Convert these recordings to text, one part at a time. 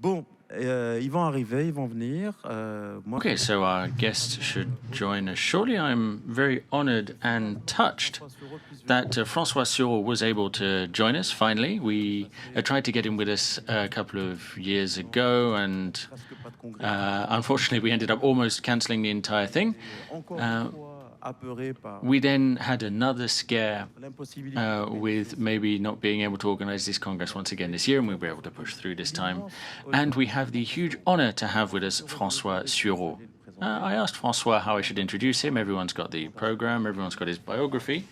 Okay, so our guests should join us shortly. I'm very honored and touched that François Sureau was able to join us finally. We tried to get him with us a couple of years ago, and unfortunately we ended up almost canceling the entire thing. We then had another scare with maybe not being able to organize this Congress once again this year, and we were able to push through this time. And we have the huge honor to have with us François Sureau. I asked François how I should introduce him. Everyone's got the program, everyone's got his biography.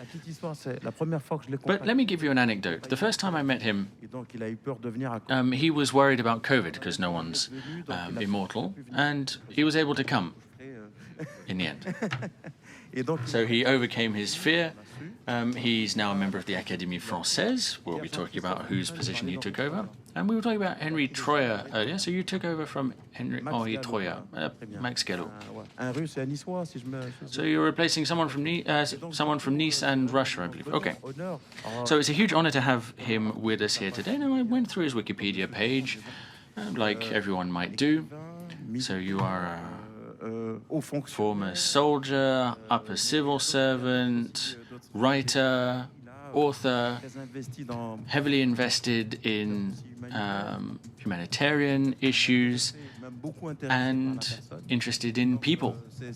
But let me give you an anecdote. The first time I met him, he was worried about COVID because no one's immortal, and he was able to come in the end. So he overcame his fear. He's now a member of the Académie Française. We'll be talking about whose position he took over. And we were talking about Henri Troyer earlier. So you took over from Henri Troyer, Max Gello. So you're replacing someone from Nice and Russia, I believe. Okay. So it's a huge honor to have him with us here today. Now, I went through his Wikipedia page, like everyone might do. So you are former soldier, upper civil servant, writer, author, heavily invested in humanitarian issues, and interested in people. And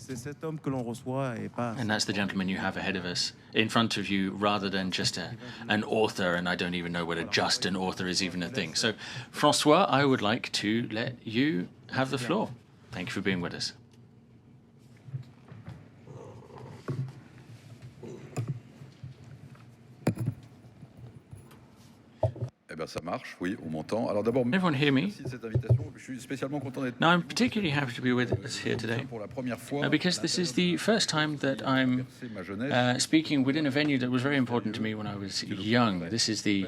that's the gentleman you have ahead of us, in front of you, rather than just an author, and I don't even know whether just an author is even a thing. So, François, I would like to let you have the floor. Thank you for being with us. Ça marche, oui, on m'entend. Alors d'abord, everyone hear me? Merci de cette invitation. Je suis spécialement content d'être. Now, I'm particularly happy to be with us here today because this is the first time that I'm speaking within a venue that was very important to me when I was young. This is the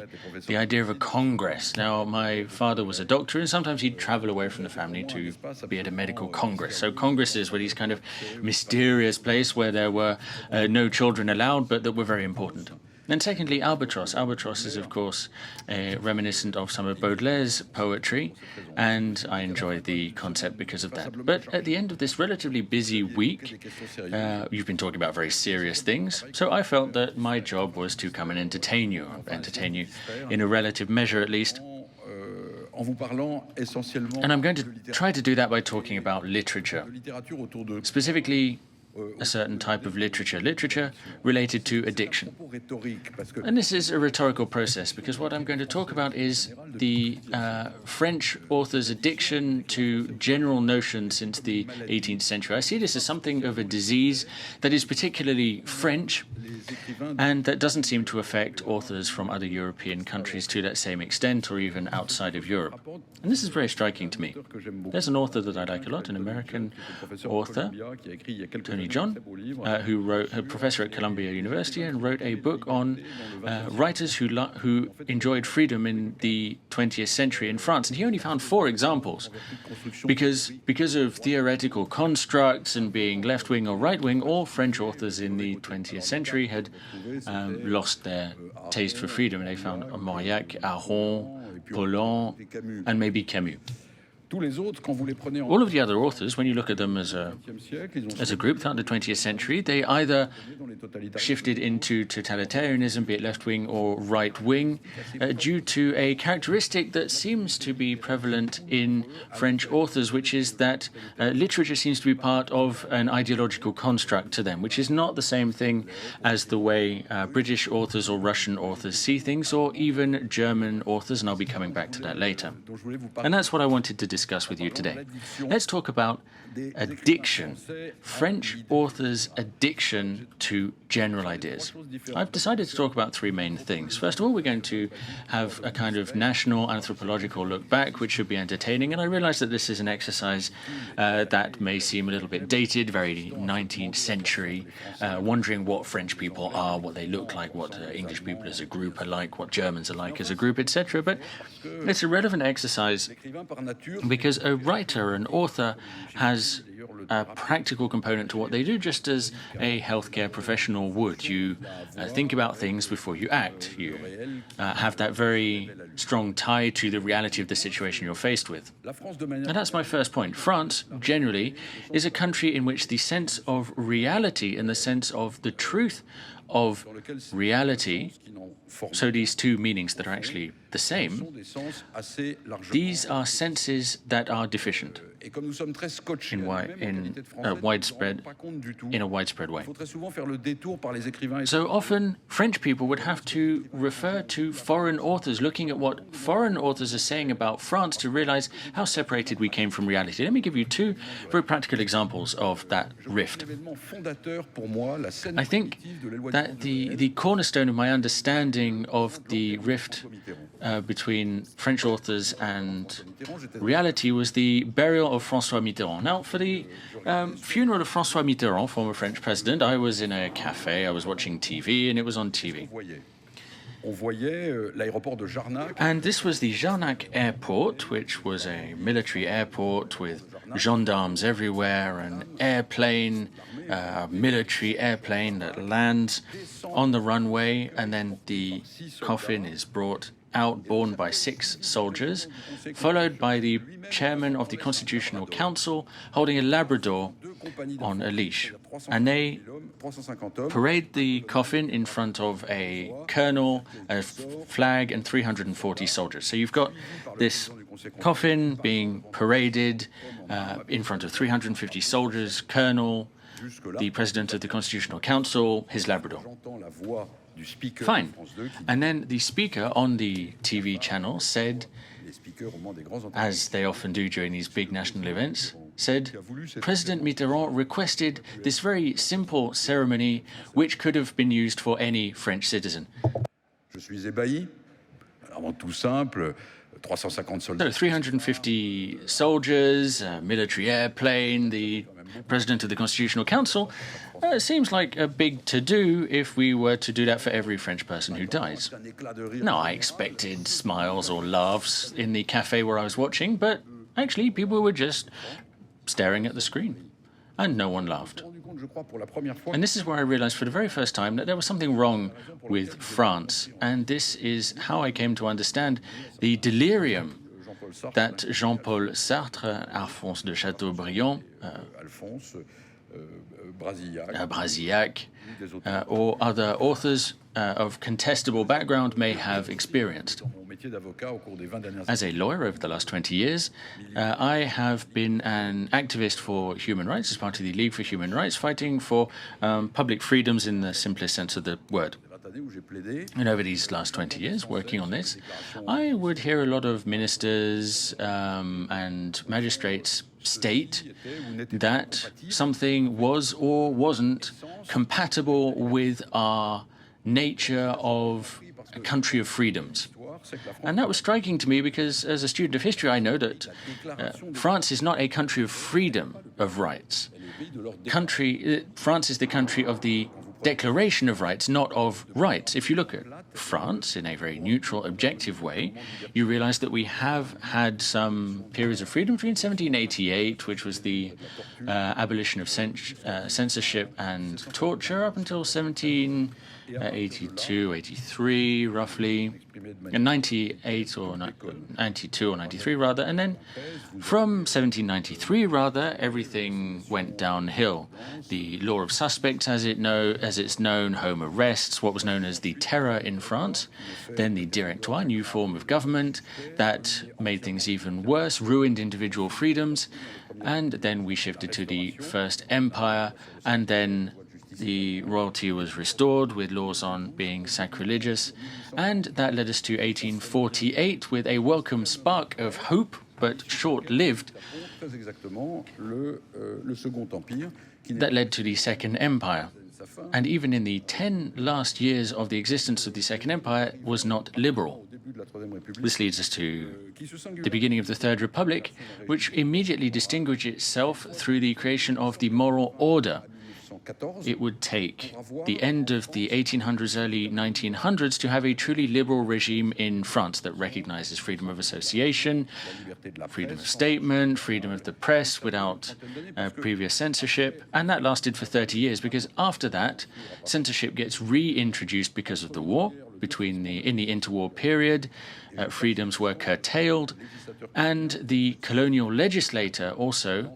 idea of a congress. Now, my father was a doctor, and sometimes he'd travel away from the family to be at a medical congress. So congresses were these kind of mysterious place where there were no children allowed, but that were very important. And secondly, albatross. Albatross is, of course, reminiscent of some of Baudelaire's poetry, and I enjoy the concept because of that. But at the end of this relatively busy week, you've been talking about very serious things, so I felt that my job was to come and entertain you in a relative measure at least. And I'm going to try to do that by talking about literature, specifically a certain type of literature related to addiction. And this is a rhetorical process, because what I'm going to talk about is the French author's addiction to general notions since the 18th century. I see this as something of a disease that is particularly French, and that doesn't seem to affect authors from other European countries to that same extent, or even outside of Europe. And this is very striking to me. There's an author that I like a lot, an American author, Tony John, who wrote, a professor at Columbia University, and wrote a book on writers who enjoyed freedom in the 20th century in France. And he only found 4 examples, because of theoretical constructs and being left-wing or right-wing, all French authors in the 20th century had lost their taste for freedom, and they found Mauriac, Aron, Pollan, and maybe Camus. All of the other authors, when you look at them as a group throughout the 20th century, they either shifted into totalitarianism, be it left-wing or right-wing, due to a characteristic that seems to be prevalent in French authors, which is that literature seems to be part of an ideological construct to them, which is not the same thing as the way British authors or Russian authors see things, or even German authors, and I'll be coming back to that later. And that's what I wanted to discuss with you today. Let's talk about addiction, French authors' addiction to general ideas. I've decided to talk about 3 main things. First of all, we're going to have a kind of national anthropological look back, which should be entertaining, and I realize that this is an exercise that may seem a little bit dated, very 19th century, wondering what French people are, what they look like, what English people as a group are like, what Germans are like as a group, etc. But it's a relevant exercise because a writer, an author, has a practical component to what they do, just as a healthcare professional would. You think about things before you act. You have that very strong tie to the reality of the situation you're faced with. And that's my first point. France, generally, is a country in which the sense of reality and the sense of the truth of reality, so these two meanings that are actually the same, these are senses that are deficient in a widespread way. So often, French people would have to refer to foreign authors, looking at what foreign authors are saying about France to realize how separated we came from reality. Let me give you two very practical examples of that rift. I think that the cornerstone of my understanding of the rift between French authors and reality was the burial of François Mitterrand. Now, for the funeral of François Mitterrand, former French president, I was in a cafe, I was watching TV, and it was on TV. And this was the Jarnac airport, which was a military airport with gendarmes everywhere, an airplane, military airplane that lands on the runway, and then the coffin is brought out, borne by 6 soldiers, followed by the chairman of the Constitutional Council holding a Labrador on a leash. And they parade the coffin in front of a colonel, a flag, and 340 soldiers. So you've got this coffin being paraded in front of 350 soldiers, colonel, the president of the Constitutional Council, his Labrador. Fine. And then the speaker on the TV channel said, as they often do during these big national events, said, President Mitterrand requested this very simple ceremony which could have been used for any French citizen. So 350 soldiers, a military airplane, the president of the Constitutional Council. It seems like a big to-do if we were to do that for every French person who dies. Now, I expected smiles or laughs in the cafe where I was watching, but actually people were just staring at the screen, and no one laughed. And this is where I realized for the very first time that there was something wrong with France, and this is how I came to understand the delirium that Jean-Paul Sartre, Alphonse de Chateaubriand, Brasillac, or other authors of contestable background may have experienced. As a lawyer over the last 20 years, I have been an activist for human rights as part of the League for Human Rights, fighting for public freedoms in the simplest sense of the word. And over these last 20 years, working on this, I would hear a lot of ministers and magistrates state that something was or wasn't compatible with our nature of a country of freedoms. And that was striking to me because, as a student of history, I know that France is not a country of freedom of rights. France is the country of the Declaration of Rights, not of rights. If you look at France in a very neutral, objective way, you realize that we have had some periods of freedom between 1788, which was the abolition of censorship and torture, up until 1782, 83, roughly, and 98 or 92 or 93, rather. And then from 1793, rather, everything went downhill. The law of suspects, as it's known, home arrests, what was known as the terror in France, then the directoire, new form of government that made things even worse, ruined individual freedoms, and then we shifted to the First Empire, and then the royalty was restored with laws on being sacrilegious, and that led us to 1848 with a welcome spark of hope, but short-lived, that led to the Second Empire. And even in the 10 last years of the existence of the Second Empire was not liberal. This leads us to the beginning of the Third Republic, which immediately distinguished itself through the creation of the moral order. it would take the end of the 1800s, early 1900s to have a truly liberal regime in France that recognizes freedom of association, freedom of statement, freedom of the press without previous censorship. And that lasted for 30 years because after that, censorship gets reintroduced because of the war. In the interwar period, freedoms were curtailed, and the colonial legislator also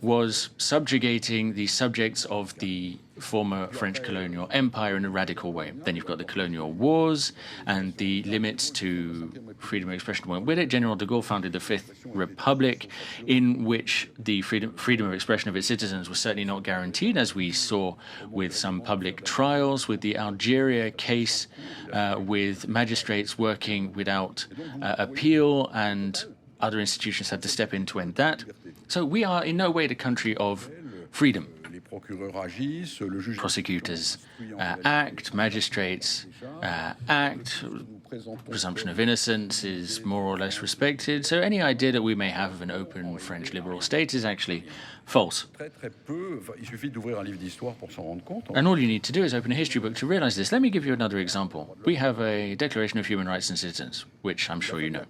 was subjugating the subjects of the former French colonial empire in a radical way. Then you've got the colonial wars and the limits to freedom of expression went with it. General de Gaulle founded the Fifth Republic, in which the freedom of expression of its citizens was certainly not guaranteed, as we saw with some public trials, with the Algeria case, with magistrates working without appeal, and other institutions had to step in to end that. So we are in no way the country of freedom. Prosecutors act, magistrates act, presumption of innocence is more or less respected. So any idea that we may have of an open French liberal state is actually false. And all you need to do is open a history book to realize this. Let me give you another example. We have a Declaration of Human Rights and Citizens, which I'm sure you know.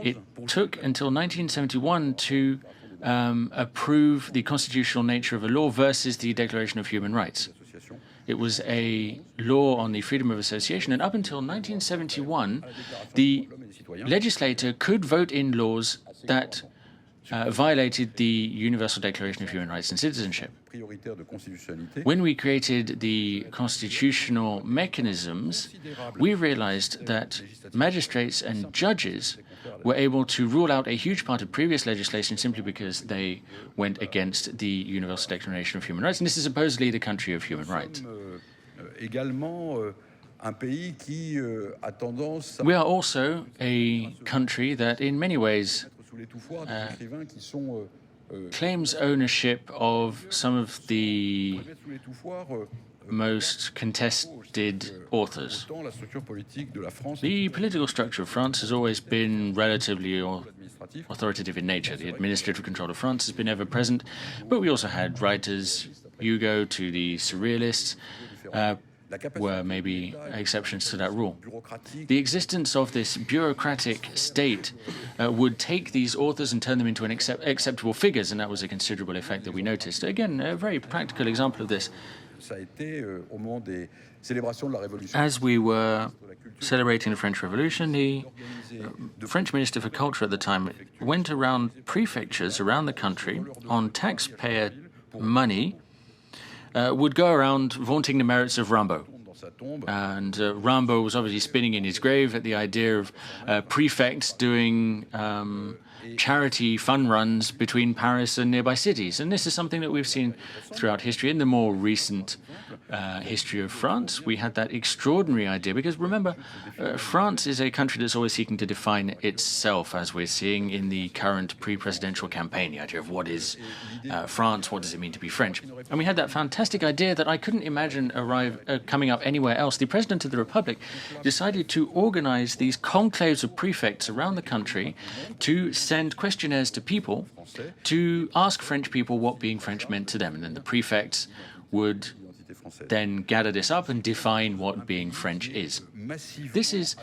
It took until 1971 to approve the constitutional nature of a law versus the Declaration of Human Rights. It was a law on the freedom of association, and up until 1971, the legislator could vote in laws that violated the Universal Declaration of Human Rights and Citizenship. When we created the constitutional mechanisms, we realized that magistrates and judges were able to rule out a huge part of previous legislation simply because they went against the Universal Declaration of Human Rights. And this is supposedly the country of human rights. We are also a country that in many ways claims ownership of some of the most contested authors. The political structure of France has always been relatively authoritative in nature. The administrative control of France has been ever present, but we also had writers, Hugo to the Surrealists, were maybe exceptions to that rule. The existence of this bureaucratic state would take these authors and turn them into acceptable figures, and that was a considerable effect that we noticed. Again, a very practical example of this. As we were celebrating the French Revolution, the French Minister for Culture at the time went around prefectures around the country on taxpayer money, would go around vaunting the merits of Rimbaud. And Rimbaud was obviously spinning in his grave at the idea of prefects doing charity fun runs between Paris and nearby cities. And this is something that we've seen throughout history. In the more recent history of France, we had that extraordinary idea. Because remember, France is a country that's always seeking to define itself, as we're seeing in the current pre-presidential campaign, the idea of what is France, what does it mean to be French. And we had that fantastic idea that I couldn't imagine coming up anywhere else. The President of the Republic decided to organize these conclaves of prefects around the country to send questionnaires to people to ask French people what being French meant to them. And then the prefects would then gather this up and define what being French is. This is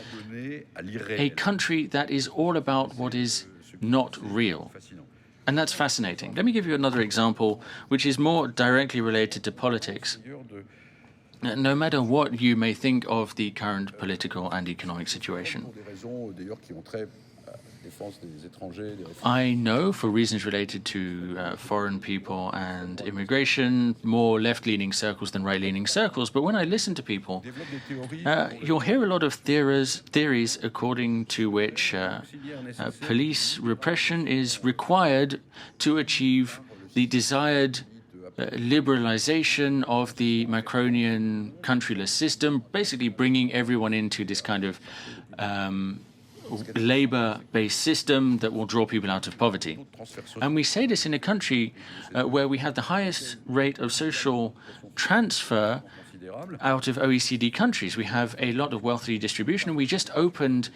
a country that is all about what is not real. And that's fascinating. Let me give you another example, which is more directly related to politics. No matter what you may think of the current political and economic situation, I know, for reasons related to foreign people and immigration, more left-leaning circles than right-leaning circles, but when I listen to people, you'll hear a lot of theories according to which police repression is required to achieve the desired liberalization of the Macronian countryless system, basically bringing everyone into this kind of labor-based system that will draw people out of poverty. And we say this in a country where we have the highest rate of social transfer out of OECD countries. We have a lot of wealth redistribution, and we just opened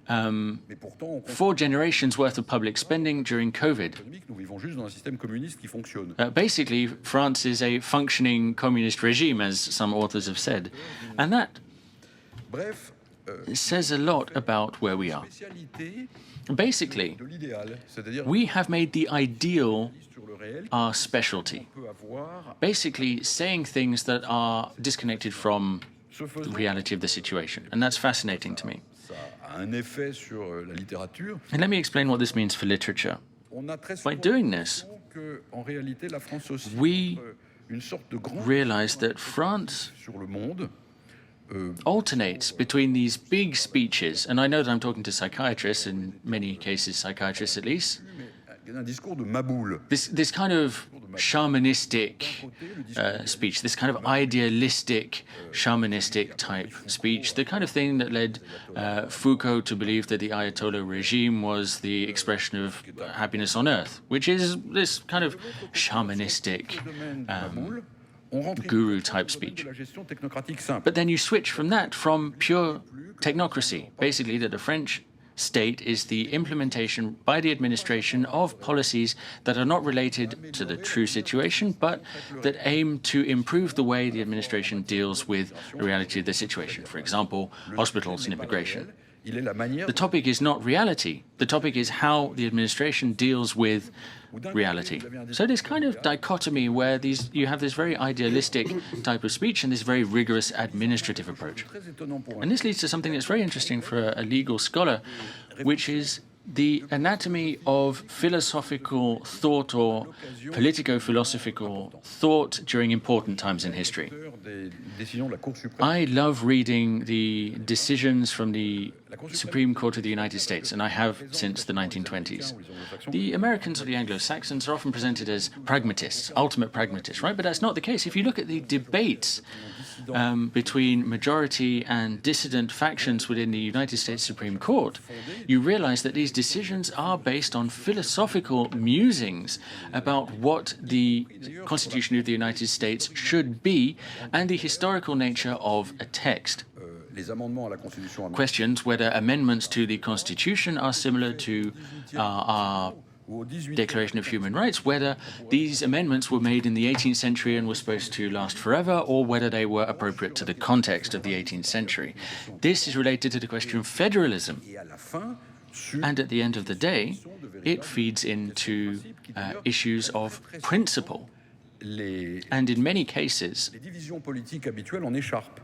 4 generations worth of public spending during COVID. juste dans un système communiste qui fonctionne. Basically, France is a functioning communist regime, as some authors have said. And that Bref, says a lot about where we are. spécialité Basically, de l'idéal, c'est-à-dire we have made the ideal sur le réel our specialty. qu'on peut avoir. Basically, saying things that are disconnected from Ce the faisant, reality of the situation. And that's fascinating to me. ça a un effet sur la littérature. And let me explain what this means for literature. On a très By souvent doing this, l'impression que, en réalité, la France aussi we une sorte de grand realize that France sur le monde. alternates between these big speeches, and I know that I'm talking to psychiatrists, in many cases psychiatrists at least, Un discours de Maboule. this kind of shamanistic speech, this kind of idealistic shamanistic type speech, the kind of thing that led Foucault to believe that the Ayatollah regime was the expression of happiness on earth, which is this kind of shamanistic guru-type speech. La gestion technocratique simple. But then you switch from that, from pure technocracy, basically that the French state is the implementation by the administration of policies that are not related to the true situation, but that aim to improve the way the administration deals with the reality of the situation. For example, hospitals and immigration. Il est la manière The topic is not reality. The topic is how the administration deals with reality. So this kind of dichotomy where you have this very idealistic type of speech and this very rigorous administrative approach. très étonnant pour un. And this leads to something that's very interesting for a legal scholar, which is the anatomy of philosophical thought or politico-philosophical thought during important times in history. Des décisions de la Cour suprême. I love reading the decisions from the Supreme Court of the United States, and I have since the 1920s. The Americans or the Anglo-Saxons are often presented as pragmatists, ultimate pragmatists, right? But that's not the case. If you look at the debates between majority and dissident factions within the United States Supreme Court, you realize that these decisions are based on philosophical musings about what the Constitution of the United States should be and the historical nature of a text. Les amendements à la Constitution américaine Questions whether amendments to the Constitution are similar to our ou au 18e Declaration of Human Rights, whether these amendments were made in the 18th century and were supposed to last forever, or whether they were appropriate to the context of the 18th century. This is related to the question of federalism. et à la fin sur And at the end of the day, it feeds into issues of principle. les And in many cases, divisions politiques habituelles en échappent.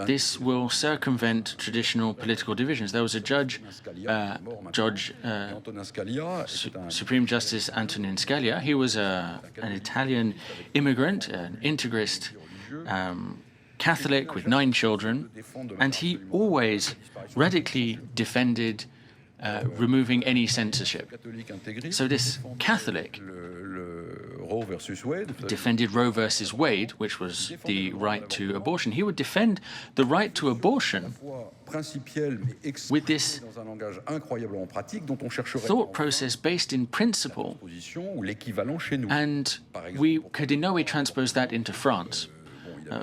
this will circumvent traditional political divisions. There was a judge, Antonin Scalia était un Supreme Justice Antonin Scalia. He was an Italian immigrant, an integrist Catholic with 9 children, and he always radically defended removing any censorship. catholique intégriste. So this Catholic Le Roe versus Wade. defended Roe versus Wade, which was the right to abortion. He would defend the right to abortion Principiel, mais with this dans un langage incroyablement pratique dont on chercherait thought process based in principle, position ou l'équivalent chez nous. and we could in no way transpose that into France.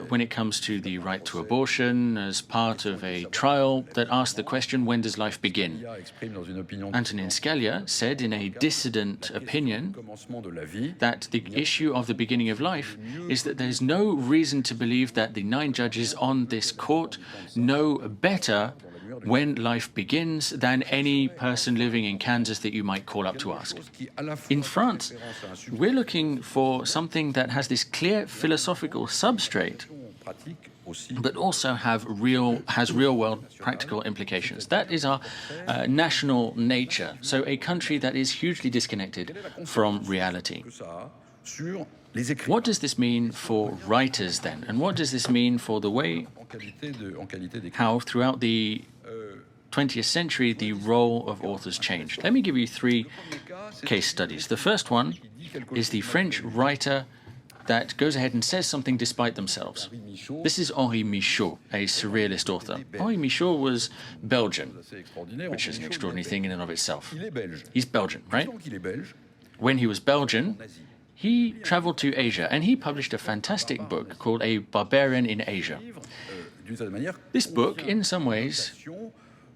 When it comes to the right to abortion as part of a trial that asked the question, when does life begin? Scalia exprime dans une opinion Antonin Scalia said in a dissident opinion commencement de la vie. that the issue of the beginning of life is that there's no reason to believe that the 9 judges on this court know better when life begins than any person living in Kansas that you might call up to ask. Qui à la fois In France, we're looking for something that has this clear philosophical substrate, pratique aussi but also has real-world practical implications. That is our national nature, so a country that is hugely disconnected from reality. que ça a sur les écrits What does this mean for writers then? And what does this mean for the way en qualité d'écriture. how throughout the 20th century the role of authors changed? Let me give you 3 case studies. The first one is the French writer that goes ahead and says something despite themselves. This is Henri Michaud, a surrealist author. Henri Michaud was Belgian, C'est extraordinaire. which is an extraordinary thing in and of itself. Il est belge. He's Belgian, right? Tant qu'il est belge, When he was Belgian, he traveled to Asia and he published a fantastic book called A Barbarian in Asia. d'une certaine manière, This book, in some ways,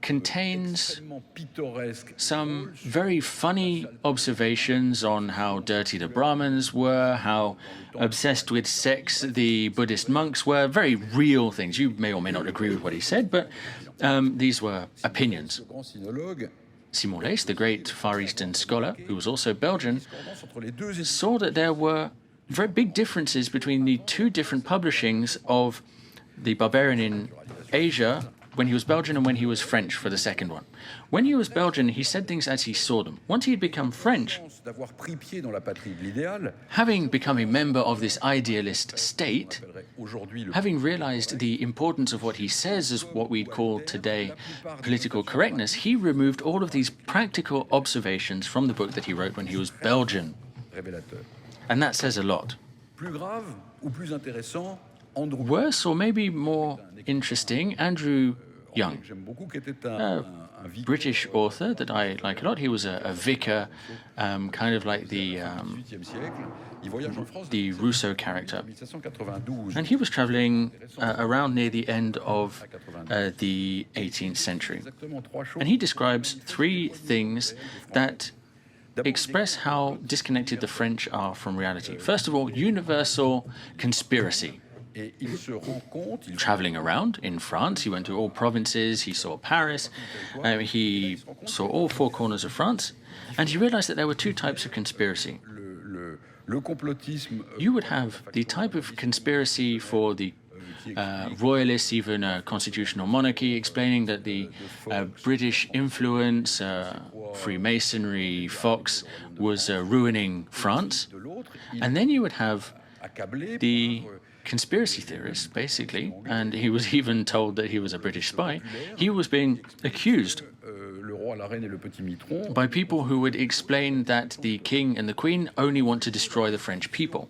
contains some very funny observations on how dirty the Brahmins were, how obsessed with sex the Buddhist monks were, very real things. You may or may not agree with what he said, but these were opinions. Simon Leys, the great Far Eastern scholar, who was also Belgian, saw that there were very big differences between the two different publishings of The Barbarian in Asia when he was Belgian and when he was French for the second one. When he was Belgian, he said things as he saw them. Once he had become French, having become a member of this idealist state, having realized the importance of what he says as what we'd call today political correctness, he removed all of these practical observations from the book that he wrote when he was Belgian. And that says a lot. Worse, or maybe more interesting, Andrew Young, a British author that I like a lot. He was a vicar, kind of like the Rousseau character. And he was traveling around near the end of the 18th century. And he describes three things that express how disconnected the French are from reality. First of all, universal conspiracy. Traveling around in France, he went to all provinces, he saw Paris, he saw all four corners of France, and he realized that there were two types of conspiracy. You would have the type of conspiracy for the royalists, even a constitutional monarchy, explaining that the British influence, Freemasonry, Fox, was ruining France. And then you would have the conspiracy theorists, basically, and he was even told that he was a British spy. He was being accused by people who would explain that the king and the queen only want to destroy the French people.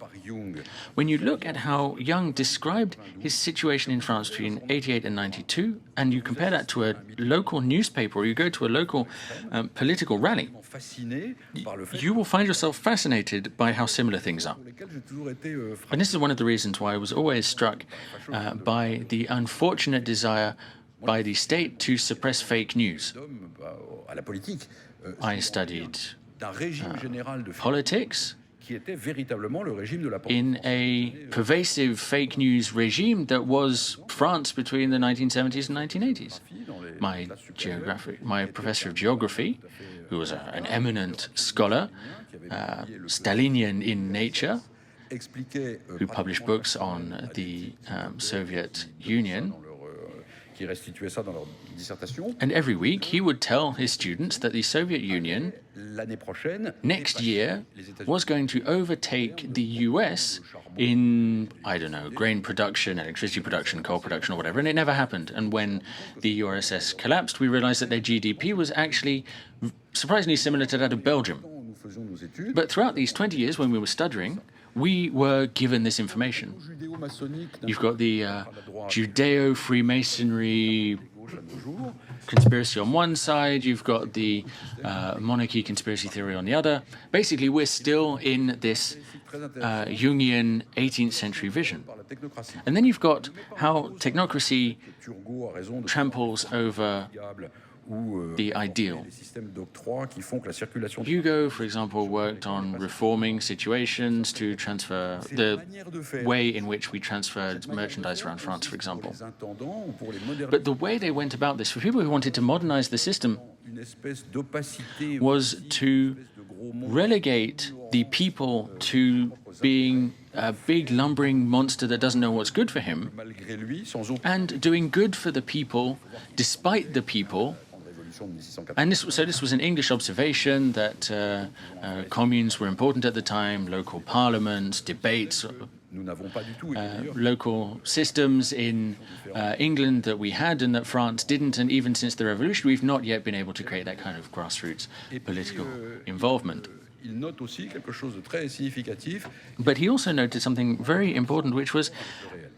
When you look at how Young described his situation in France between 88 and 92, and you compare that to a local newspaper, or you go to a local political rally, you will find yourself fascinated by how similar things are. And this is one of the reasons why I was always struck by the unfortunate desire by the state to suppress fake news. I studied politics in a pervasive fake news regime that was France between the 1970s and 1980s. My professor of geography, who was an eminent scholar, Stalinian in nature, who published books on the Soviet Union, and every week he would tell his students that the Soviet Union next year was going to overtake the US in, I don't know, grain production, electricity production, coal production, or whatever, and it never happened. And when the URSS collapsed, we realized that their GDP was actually surprisingly similar to that of Belgium. But throughout these 20 years, when we were studying, we were given this information. You've got the Judeo-Freemasonry conspiracy on one side, you've got the monarchy conspiracy theory on the other. Basically, we're still in this Jungian 18th century vision. And then you've got how technocracy tramples over the ideal. Hugo, for example, worked on reforming situations to transfer the way in which we transferred merchandise around France, for example. But the way they went about this, for people who wanted to modernize the system, was to relegate the people to being a big lumbering monster that doesn't know what's good for him, and doing good for the people despite the people. And this was an English observation that communes were important at the time, local parliaments, debates, local systems in England that we had and that France didn't, and even since the revolution, we've not yet been able to create that kind of grassroots political involvement. But he also noted something very important, which was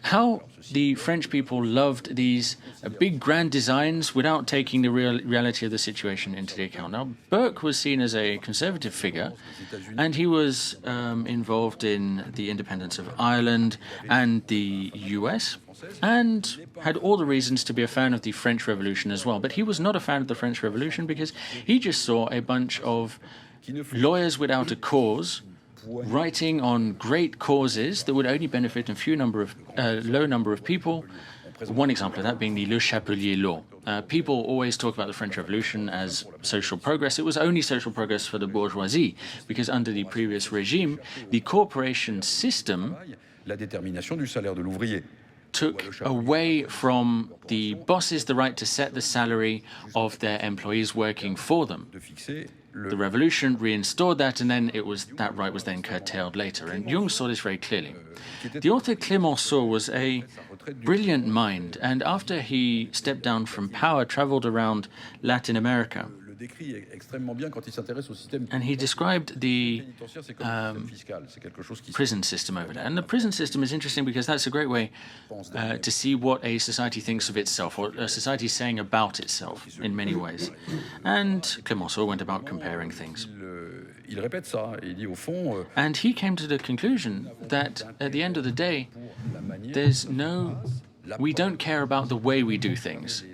how the French people loved these big grand designs without taking the reality of the situation into the account. Now, Burke was seen as a conservative figure, and he was involved in the independence of Ireland and the US, and had all the reasons to be a fan of the French Revolution as well. But he was not a fan of the French Revolution because he just saw a bunch of lawyers without a cause writing on great causes that would only benefit a low number of people. One example of that being the Le Chapelier law. People always talk about the French Revolution as social progress. It was only social progress for the bourgeoisie, because under the previous regime, the corporation system took away from the bosses the right to set the salary of their employees working for them. The revolution reinstored that, and then that right was then curtailed later. And Jung saw this very clearly. The author Clemenceau was a brilliant mind, and after he stepped down from power, traveled around Latin America. And he described the prison system over there. And the prison system is interesting because that's a great way to see what a society thinks of itself, what a society is saying about itself in many ways. And Clemenceau went about comparing things. And he came to the conclusion that at the end of the day, we don't care about the way we do things.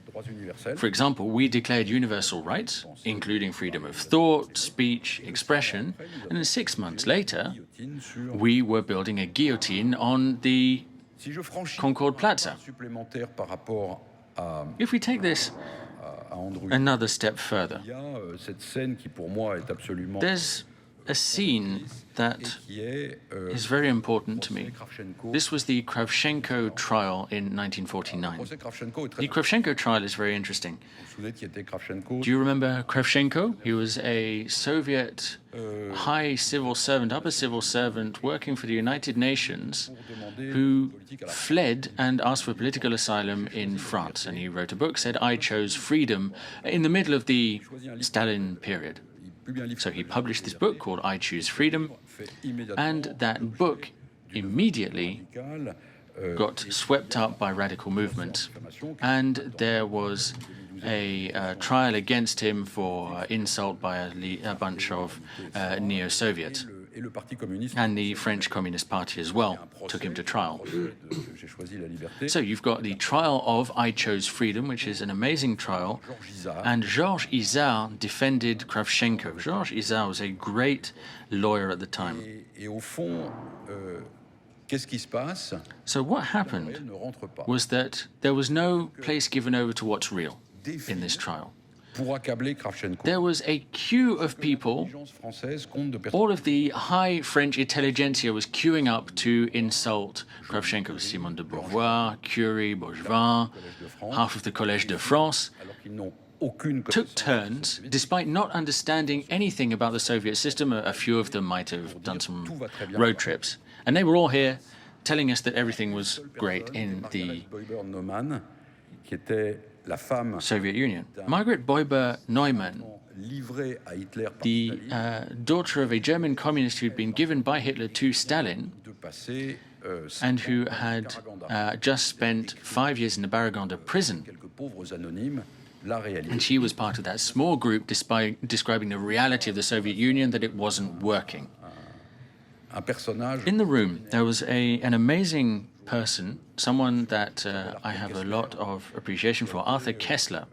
For example, we declared universal rights, including freedom of thought, speech, expression, and then 6 months later, we were building a guillotine on the Concorde Plaza. If we take this another step further, there's a scene that is very important to me. This was the Kravchenko Trial in 1949. The Kravchenko Trial is very interesting. Do you remember Kravchenko? He was a Soviet high civil servant, upper civil servant, working for the United Nations, who fled and asked for political asylum in France. And he wrote a book, said, "I chose freedom," in the middle of the Stalin period. So he published this book called I Choose Freedom, and that book immediately got swept up by radical movements. And there was a trial against him for insult by a bunch of neo-Soviets. And the French Communist Party as well took him to trial. So you've got the trial of I Chose Freedom, which is an amazing trial, and Georges Izard defended Kravchenko. Georges Izard was a great lawyer at the time. So what happened was that there was no place given over to what's real in this trial. There was a queue of people. All of the high French intelligentsia was queuing up to insult Kravchenko. Simone de Beauvoir, Curie, Bourgeois, half of the Collège de France took turns, despite not understanding anything about the Soviet system. A few of them might have done some road trips. And they were all here telling us that everything was great in the Soviet Union. Margaret Beuber-Neumann, the daughter of a German communist who'd been given by Hitler to Stalin, and who had just spent 5 years in the Barraganda prison. And she was part of that small group describing the reality of the Soviet Union, that it wasn't working. In the room, there was an amazing person, someone that I have a lot of appreciation for, Arthur Kessler.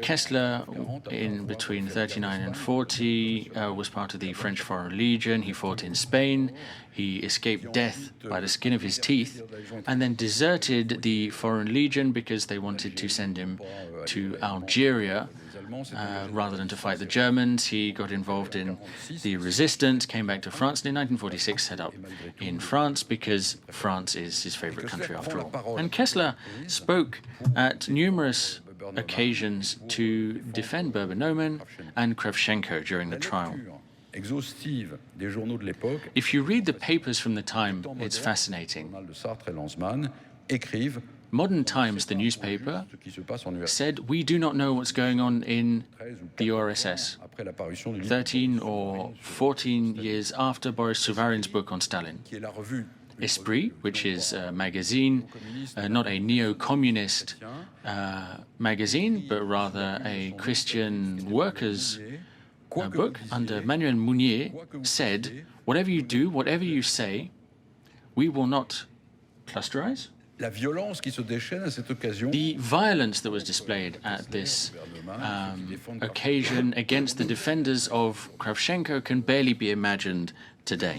Kessler, in between 39 and 40, was part of the French Foreign Legion. He fought in Spain. He escaped death by the skin of his teeth, and then deserted the Foreign Legion because they wanted to send him to Algeria rather than to fight the Germans. He got involved in the resistance, came back to France, and in 1946 set up in France because France is his favorite country after all. And Kessler spoke at numerous occasions to defend Beuber-Neumann and Kravchenko during the trial. If you read the papers from the time, it's fascinating. Modern Times, the newspaper, said, "We do not know what's going on in the URSS," 13 or 14 years after Boris Souvarin's book on Stalin. Esprit, which is a magazine, not a neo-communist magazine, but rather a Christian workers' book, under Manuel Mounier, said, "Whatever you do, whatever you say, we will not clusterize." The violence that was displayed at this occasion against the defenders of Kravchenko can barely be imagined today.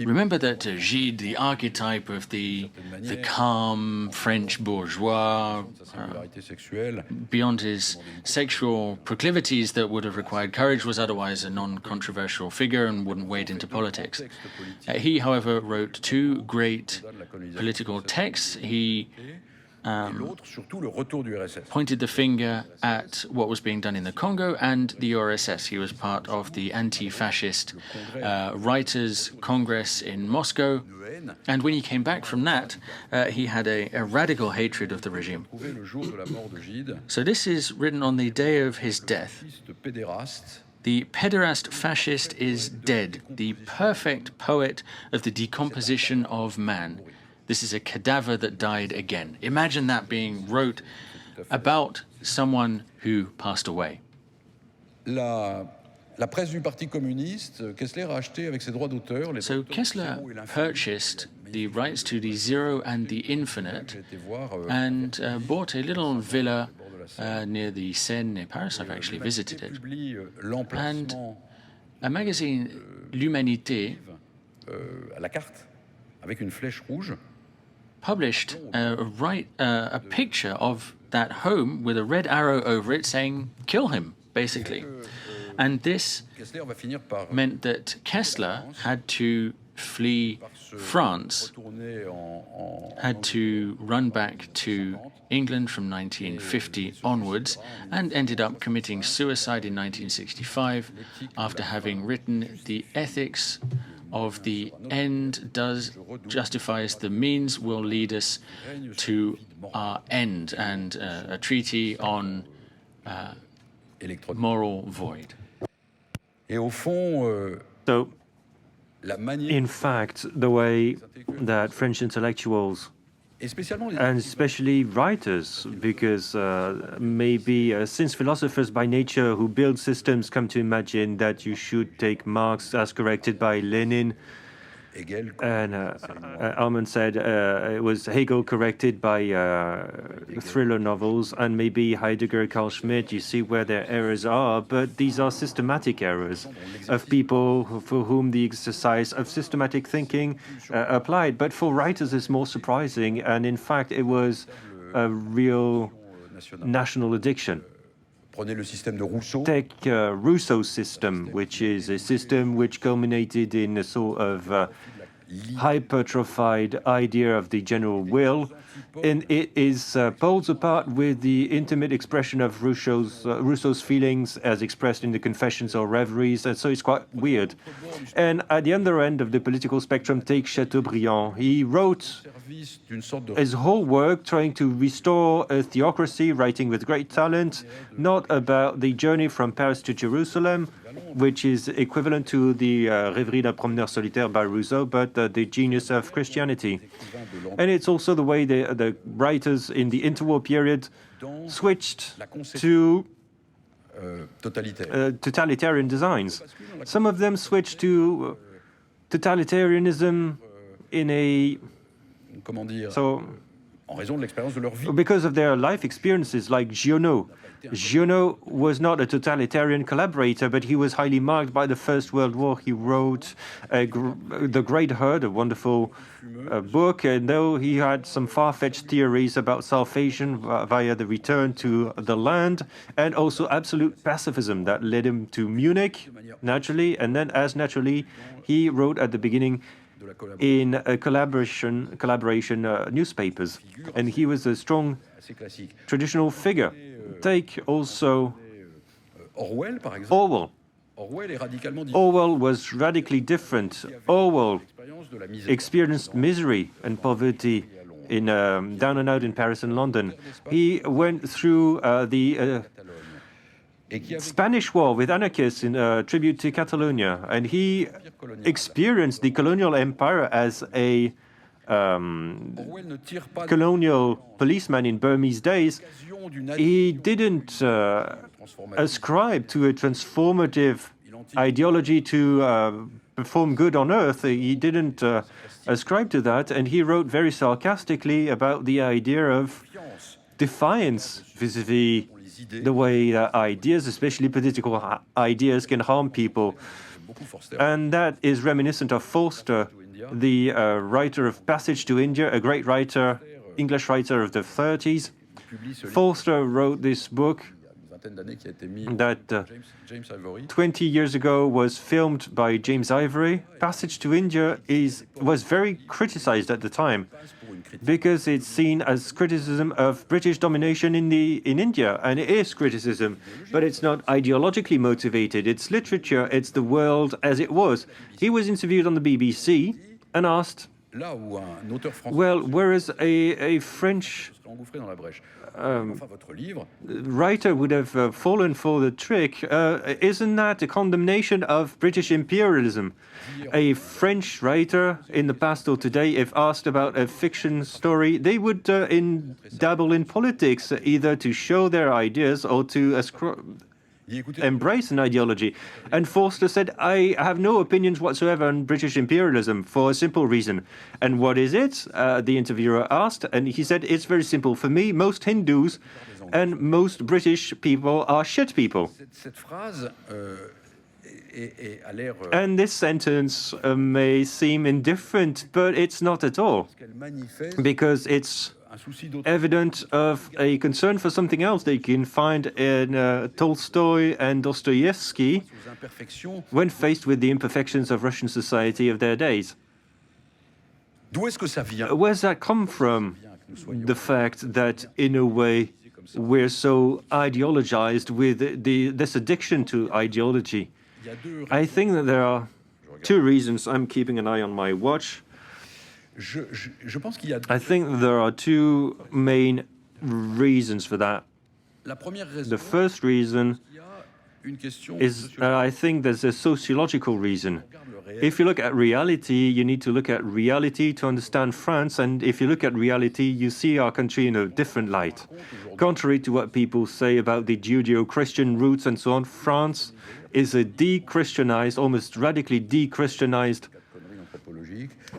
Remember that Gide, the archetype of the calm French bourgeois, beyond his sexual proclivities that would have required courage, was otherwise a non-controversial figure and wouldn't wade into politics. He, however, wrote two great political texts. He pointed the finger at what was being done in the Congo and the URSS. He was part of the anti-fascist Writers' Congress in Moscow, and when he came back from that, he had a radical hatred of the regime. So this is written on the day of his death. The pederast fascist is dead, the perfect poet of the decomposition of man. This is a cadaver that died again. Imagine that being wrote about someone who passed away. So Kessler purchased the rights to the Zero and the Infinite and bought a little villa near the Seine, near Paris. I've actually visited it. And a magazine, L'Humanité, published a picture of that home with a red arrow over it saying, "Kill him," basically. And this meant that Kessler had to flee France, had to run back to England from 1950 onwards, and ended up committing suicide in 1965 after having written "The Ethics of the End justifies the means will lead us to our end," and a treatise on moral void. So, in fact, the way that French intellectuals, and especially writers, because maybe since philosophers by nature who build systems come to imagine that you should take Marx as corrected by Lenin, and Armand said it was Hegel corrected by thriller novels, and maybe Heidegger, Carl Schmitt. You see where their errors are, but these are systematic errors of people for whom the exercise of systematic thinking applied. But for writers, it's more surprising, and in fact, it was a real national addiction. Take Rousseau's system, which is a system which culminated in a sort of hypertrophied idea of the general will, and it is poles apart with the intimate expression of Rousseau's feelings as expressed in the Confessions or Reveries, and so it's quite weird. And at the other end of the political spectrum, take Chateaubriand. He wrote his whole work trying to restore a theocracy, writing with great talent, not about the journey from Paris to Jerusalem, which is equivalent to the Rêverie d'un promeneur solitaire by Rousseau, but the genius of Christianity. And it's also the way the writers in the interwar period switched to totalitarian designs. Some of them switched to totalitarianism in a... because of their life experiences, like Giono. Giono was not a totalitarian collaborator, but he was highly marked by the First World War. He wrote The Great Herd, a wonderful book, and though he had some far-fetched theories about salvation via the return to the land, and also absolute pacifism that led him to Munich, naturally, and then as naturally, he wrote at the beginning in a collaboration newspapers, and he was a strong traditional figure. Take also Orwell. Orwell was radically different. Orwell experienced misery and poverty in down and out in Paris and London. He went through the Spanish War with anarchists in tribute to Catalonia, and he experienced the colonial empire as a colonial policeman in Burmese days. He didn't ascribe to a transformative ideology to perform good on earth. He didn't ascribe to that, and he wrote very sarcastically about the idea of defiance vis-a-vis the way ideas, especially political ideas, can harm people. And that is reminiscent of Forster, the writer of Passage to India, a great writer, English writer of the 30s. Forster wrote this book that 20 years ago was filmed by James Ivory. Passage to India was very criticized at the time because it's seen as criticism of British domination in India, and it is criticism, but it's not ideologically motivated. It's literature, it's the world as it was. He was interviewed on the BBC and asked, well, whereas a French writer would have fallen for the trick, isn't that a condemnation of British imperialism? A French writer in the past or today, if asked about a fiction story, they would dabble in politics, either to show their ideas or to embrace an ideology. And Forster said, I have no opinions whatsoever on British imperialism for a simple reason. And what is it? The interviewer asked, and he said, it's very simple. For me, most Hindus and most British people are shit people. And this sentence may seem indifferent, but it's not at all, because it's evident of a concern for something else that you can find in Tolstoy and Dostoevsky when faced with the imperfections of Russian society of their days. Where's that come from? The fact that, in a way, we're so ideologized with this addiction to ideology. I think that there are two reasons. I'm keeping an eye on my watch. I think there are two main reasons for that. The first reason is, I think there's a sociological reason. If you look at reality, you need to look at reality to understand France, and if you look at reality, you see our country in a different light. Contrary to what people say about the Judeo-Christian roots and so on, France is a de-Christianized, almost radically de-Christianized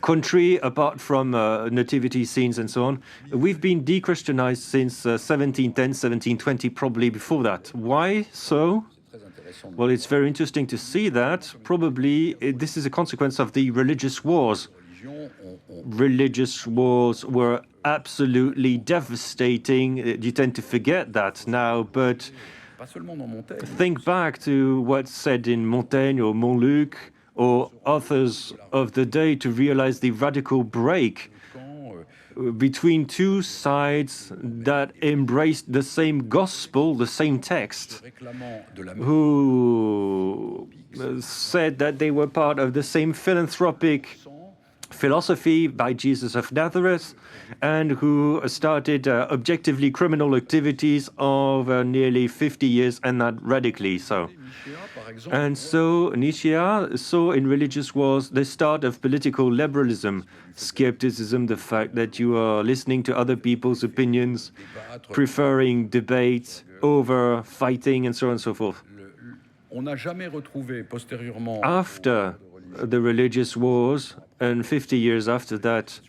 country, apart from nativity scenes and so on. We've been de-Christianized since 1710, 1720, probably before that. Why so? Well, it's very interesting to see that. Probably this is a consequence of the religious wars. Religious wars were absolutely devastating. You tend to forget that now, but think back to what's said in Montaigne or Montluc or authors of the day to realize the radical break between two sides that embraced the same gospel, the same text, who said that they were part of the same philanthropic philosophy by Jesus of Nazareth, and who started objectively criminal activities over nearly 50 years, and that radically so. And so Nietzsche saw in religious wars the start of political liberalism, skepticism, the fact that you are listening to other people's opinions, preferring debate over fighting, and so on and so forth. After the religious wars, and 50 years after that,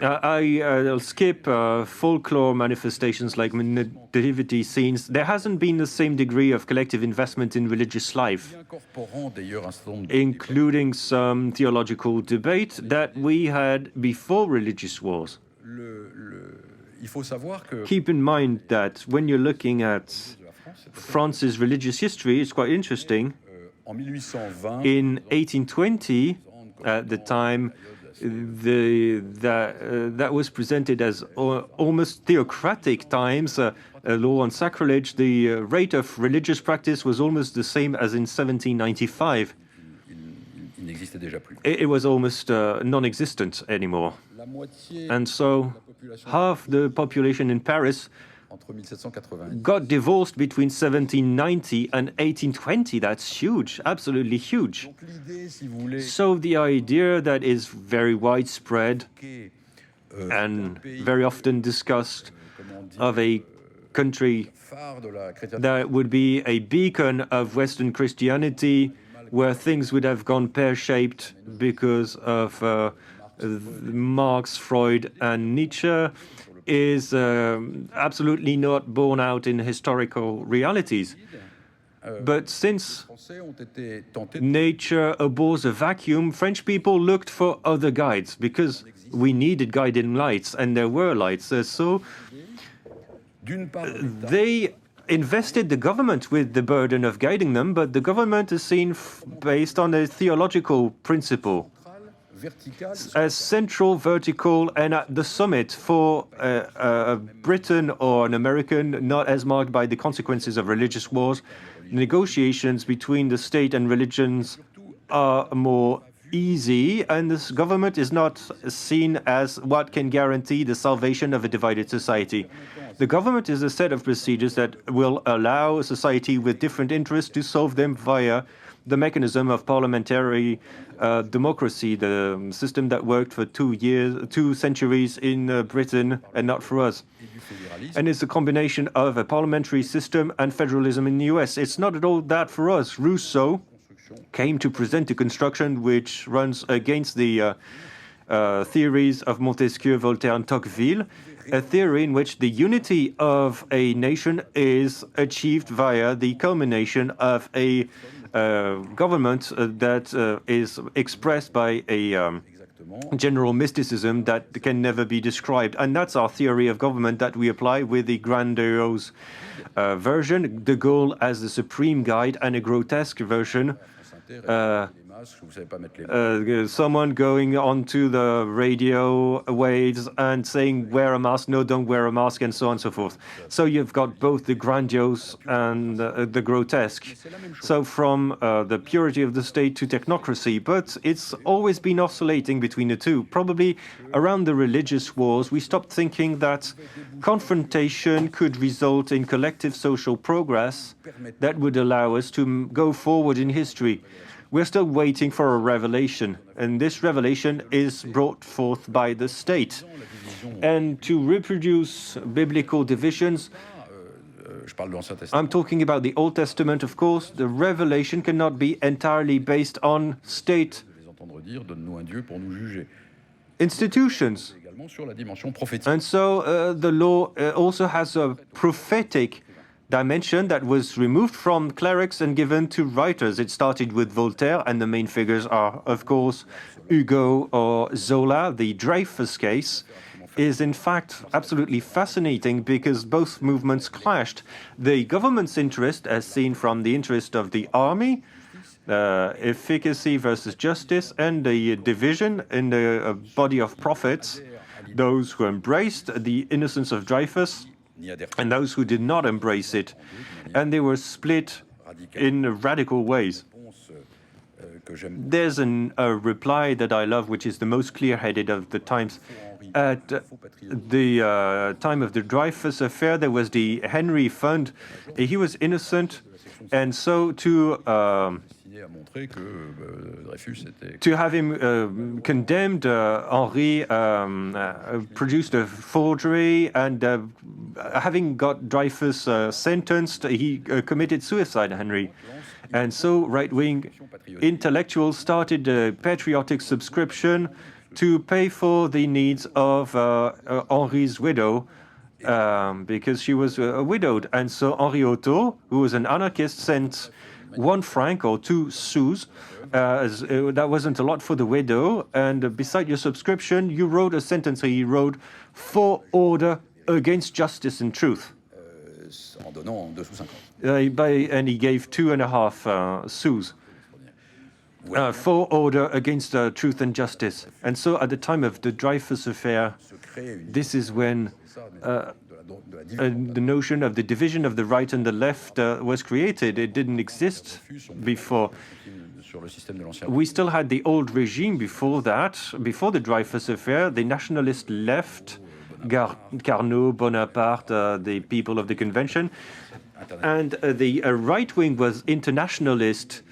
I'll skip folklore manifestations like nativity scenes. There hasn't been the same degree of collective investment in religious life, including some theological debate that we had before religious wars. Keep in mind that when you're looking at France's religious history, it's quite interesting. In 1820, at the time that was presented as almost theocratic times, a law on sacrilege. The rate of religious practice was almost the same as in 1795. It was almost non-existent anymore. And so half the population in Paris got divorced between 1790 and 1820. That's huge, absolutely huge. So the idea that is very widespread and very often discussed of a country that would be a beacon of Western Christianity, where things would have gone pear-shaped because of Marx, Freud, and Nietzsche, is absolutely not borne out in historical realities. But since nature abhors a vacuum, French people looked for other guides, because we needed guiding lights, and there were lights. So they invested the government with the burden of guiding them, but the government is seen based on a theological principle, as central, vertical, and at the summit for Britain or an American, not as marked by the consequences of religious wars. Negotiations between the state and religions are more easy, and this government is not seen as what can guarantee the salvation of a divided society. The government is a set of procedures that will allow a society with different interests to solve them via the mechanism of parliamentary democracy, the system that worked for 2 centuries in Britain and not for us. And it's a combination of a parliamentary system and federalism in the US. It's not at all that for us. Rousseau came to present a construction which runs against the theories of Montesquieu, Voltaire, and Tocqueville, a theory in which the unity of a nation is achieved via the culmination of a government that is expressed by a general mysticism that can never be described. And that's our theory of government that we apply with the grandiose version, de Gaulle as the supreme guide, and a grotesque version, someone going onto the radio waves and saying, wear a mask, no, don't wear a mask, and so on and so forth. So you've got both the grandiose and the grotesque. So from the purity of the state to technocracy, but it's always been oscillating between the two. Probably around the religious wars, we stopped thinking that confrontation could result in collective social progress that would allow us to go forward in history. We're still waiting for a revelation, and this revelation is brought forth by the state. And to reproduce biblical divisions, I'm talking about the Old Testament, of course. The revelation cannot be entirely based on state institutions. And so the law also has a prophetic dimension that was removed from clerics and given to writers. It started with Voltaire, and the main figures are, of course, Hugo or Zola. The Dreyfus case is, in fact, absolutely fascinating because both movements clashed. The government's interest, as seen from the interest of the army, efficacy versus justice, and the division in the body of prophets, those who embraced the innocence of Dreyfus and those who did not embrace it. And they were split in radical ways. There's a reply that I love, which is the most clear-headed of the times. At the time of the Dreyfus affair, there was the Henry Fund. He was innocent, and so to have him condemned, Henri produced a forgery, and having got Dreyfus sentenced, he committed suicide, Henry. And so right-wing intellectuals started a patriotic subscription to pay for the needs of Henri's widow, because she was widowed. And so Henri Otto, who was an anarchist, sent 1 franc or 2 sous. That wasn't a lot for the widow. And beside your subscription, you wrote a sentence. He wrote, "For order, against justice and truth." And he gave 2.5 sous. for order against truth and justice. And so at the time of the Dreyfus affair, this is when the notion of the division of the right and the left was created. It didn't exist before. We still had the old regime before that, before the Dreyfus affair. The nationalist left, Carnot, Bonaparte, the people of the convention, and the right wing was internationalist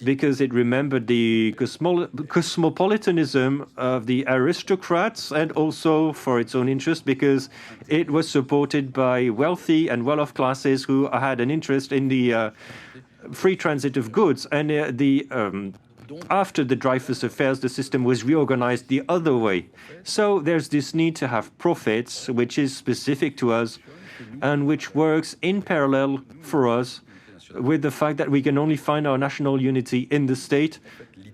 because it remembered the cosmopolitanism of the aristocrats, and also for its own interest because it was supported by wealthy and well-off classes who had an interest in the free transit of goods. And after the Dreyfus affairs, the system was reorganized the other way. So there's this need to have profits, which is specific to us and which works in parallel for us with the fact that we can only find our national unity in the state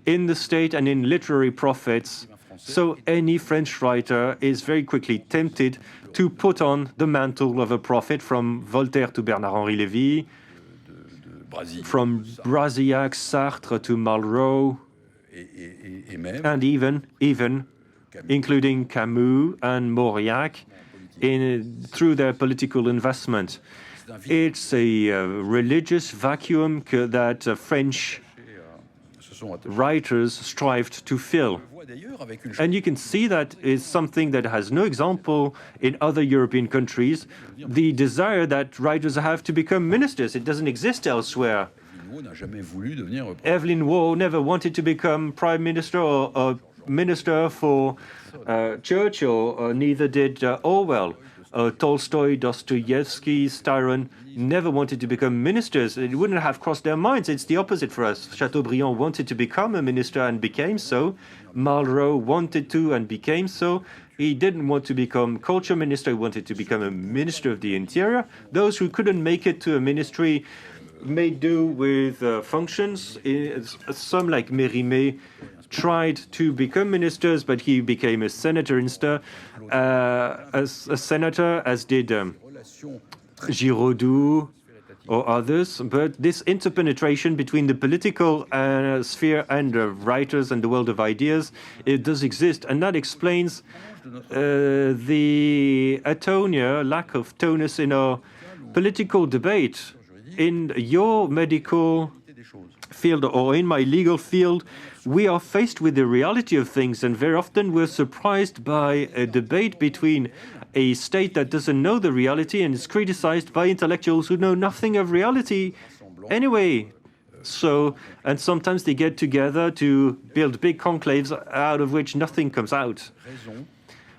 and in literary profits. So any French writer is very quickly tempted to put on the mantle of a prophet, from Voltaire to Bernard-Henri Lévy, from Brasillac, Sartre to Malraux, and even including Camus and Mauriac through their political investment. It's a religious vacuum that French writers strived to fill. And you can see that is something that has no example in other European countries. The desire that writers have to become ministers, it doesn't exist elsewhere. Evelyn Waugh never wanted to become prime minister or minister for Churchill, or neither did Orwell. Tolstoy, Dostoevsky, Styron never wanted to become ministers. It wouldn't have crossed their minds. It's the opposite for us. Chateaubriand wanted to become a minister and became so. Malraux wanted to and became so. He didn't want to become culture minister. He wanted to become a minister of the interior. Those who couldn't make it to a ministry made do with functions. Some, like Mérimée, tried to become ministers, but he became a senator instead, as did Giraudoux or others. But this interpenetration between the political sphere and the writers and the world of ideas, it does exist, and that explains the atonia, lack of tonus in our political debate. In your medical field or in my legal field, we are faced with the reality of things, and very often we're surprised by a debate between a state that doesn't know the reality and is criticized by intellectuals who know nothing of reality anyway. So, and sometimes they get together to build big conclaves out of which nothing comes out.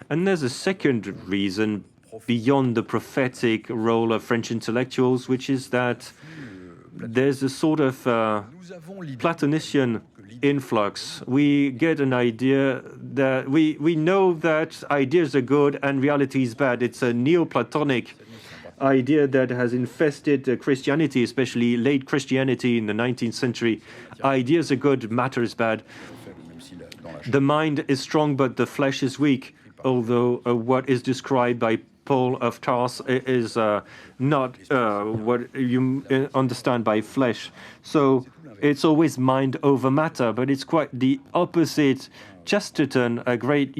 And there's a second reason beyond the prophetic role of French intellectuals, which is that there's a sort of Platonician influx. We get an idea that we know that ideas are good and reality is bad. It's a Neoplatonic idea that has infested Christianity, especially late Christianity in the 19th century. Ideas are good, matter is bad. The mind is strong, but the flesh is weak, although what is described by Paul of Tarsus is not what you understand by flesh. So it's always mind over matter, but it's quite the opposite. Chesterton, a great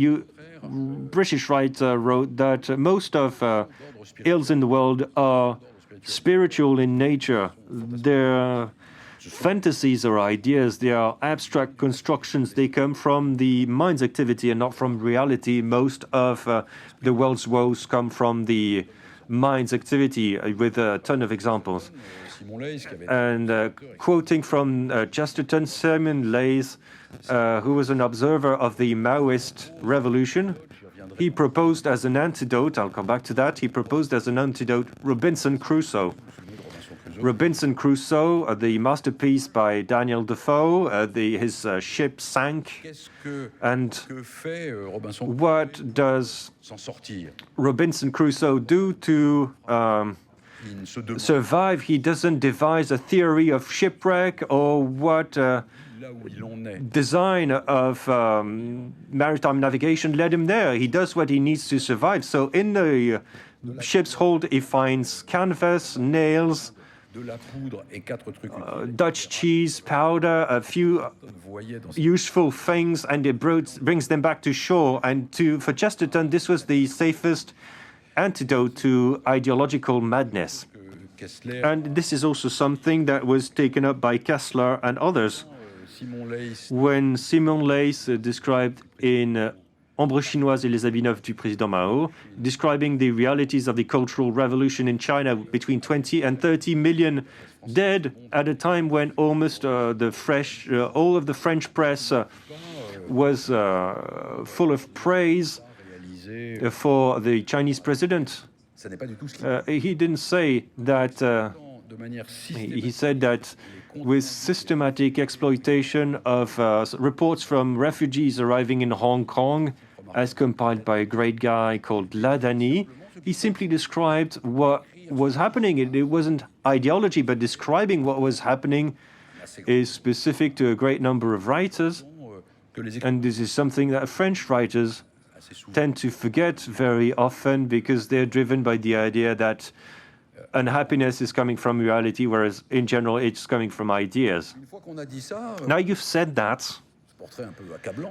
British writer, wrote that most of ills in the world are spiritual in nature. They're fantasies or ideas, they are abstract constructions. They come from the mind's activity and not from reality. Most of the world's woes come from the mind's activity, with a ton of examples. And quoting from Chesterton, Simon Leys, who was an observer of the Maoist revolution, he proposed as an antidote, I'll come back to that, he proposed as an antidote Robinson Crusoe. Robinson Crusoe, the masterpiece by Daniel Defoe, his ship sank. And what does Robinson Crusoe do to survive? He doesn't devise a theory of shipwreck or what design of maritime navigation led him there. He does what he needs to survive. So in the ship's hold, he finds canvas, nails, Dutch cheese powder, a few useful things, and it brings them back to shore. And for Chesterton, this was the safest antidote to ideological madness. And this is also something that was taken up by Kessler and others. When Simon Leys described in Ombre chinoise et les habits neufs du président Mao, describing the realities of the Cultural Revolution in China, between 20 and 30 million dead at a time when almost all of the French press was full of praise for the Chinese president. He didn't say that. He said that with systematic exploitation of reports from refugees arriving in Hong Kong, as compiled by a great guy called Ladany, he simply described what was happening. It wasn't ideology, but describing what was happening is specific to a great number of writers. And this is something that French writers tend to forget very often because they're driven by the idea that unhappiness is coming from reality, whereas in general it's coming from ideas. Now you've said that.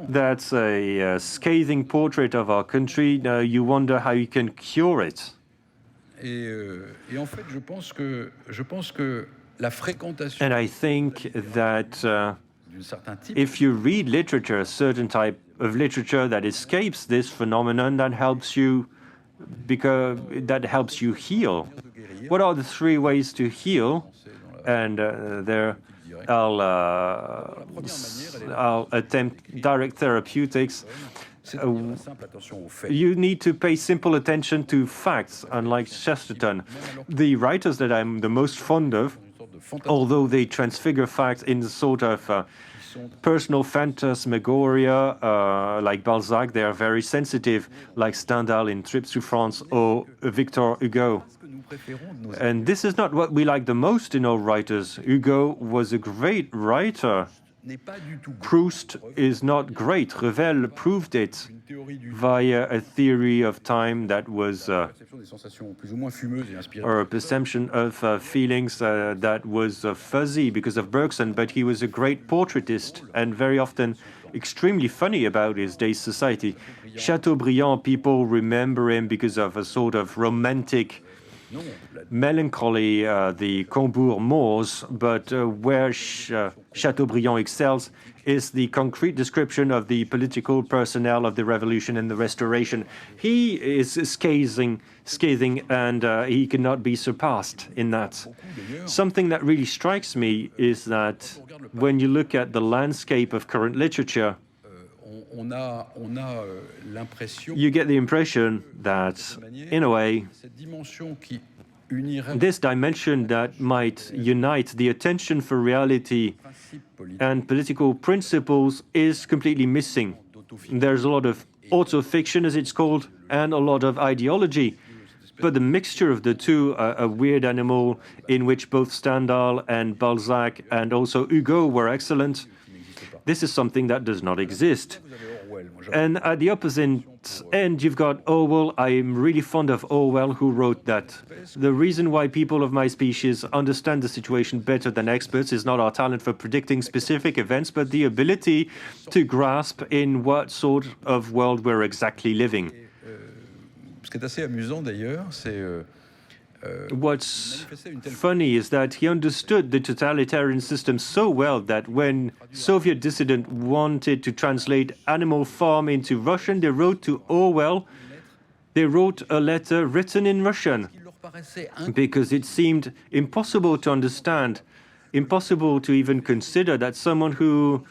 That's a scathing portrait of our country. Now you wonder how you can cure it. And I think that if you read literature, a certain type of literature that escapes this phenomenon, that helps you heal. What are the 3 ways to heal? And there I'll attempt direct therapeutics. You need to pay simple attention to facts, unlike Chesterton. The writers that I'm the most fond of, although they transfigure facts in the sort of personal phantasmagoria, like Balzac, they are very sensitive, like Stendhal in Trips to France or Victor Hugo. And this is not what we like the most in all writers. Hugo was a great writer. Proust is not great. Revel proved it via a theory of time that was, or a perception of feelings that was fuzzy because of Bergson, but he was a great portraitist and very often extremely funny about his day's society. Chateaubriand, people remember him because of a sort of romantic melancholy, the Combourg Moors, but where Chateaubriand excels is the concrete description of the political personnel of the Revolution and the Restoration. He is scathing, and he cannot be surpassed in that. Something that really strikes me is that when you look at the landscape of current literature, you get the impression that, in a way, this dimension that might unite the attention for reality and political principles is completely missing. There's a lot of autofiction, as it's called, and a lot of ideology. But the mixture of the two, a weird animal in which both Stendhal and Balzac and also Hugo were excellent, this is something that does not exist. And at the opposite end, you've got Orwell. I'm really fond of Orwell, who wrote that the reason why people of my species understand the situation better than experts is not our talent for predicting specific events, but the ability to grasp in what sort of world we're exactly living. What's funny is that he understood the totalitarian system so well that when Soviet dissidents wanted to translate Animal Farm into Russian, they wrote to Orwell. They wrote a letter written in Russian because it seemed impossible to understand, impossible to even consider that someone who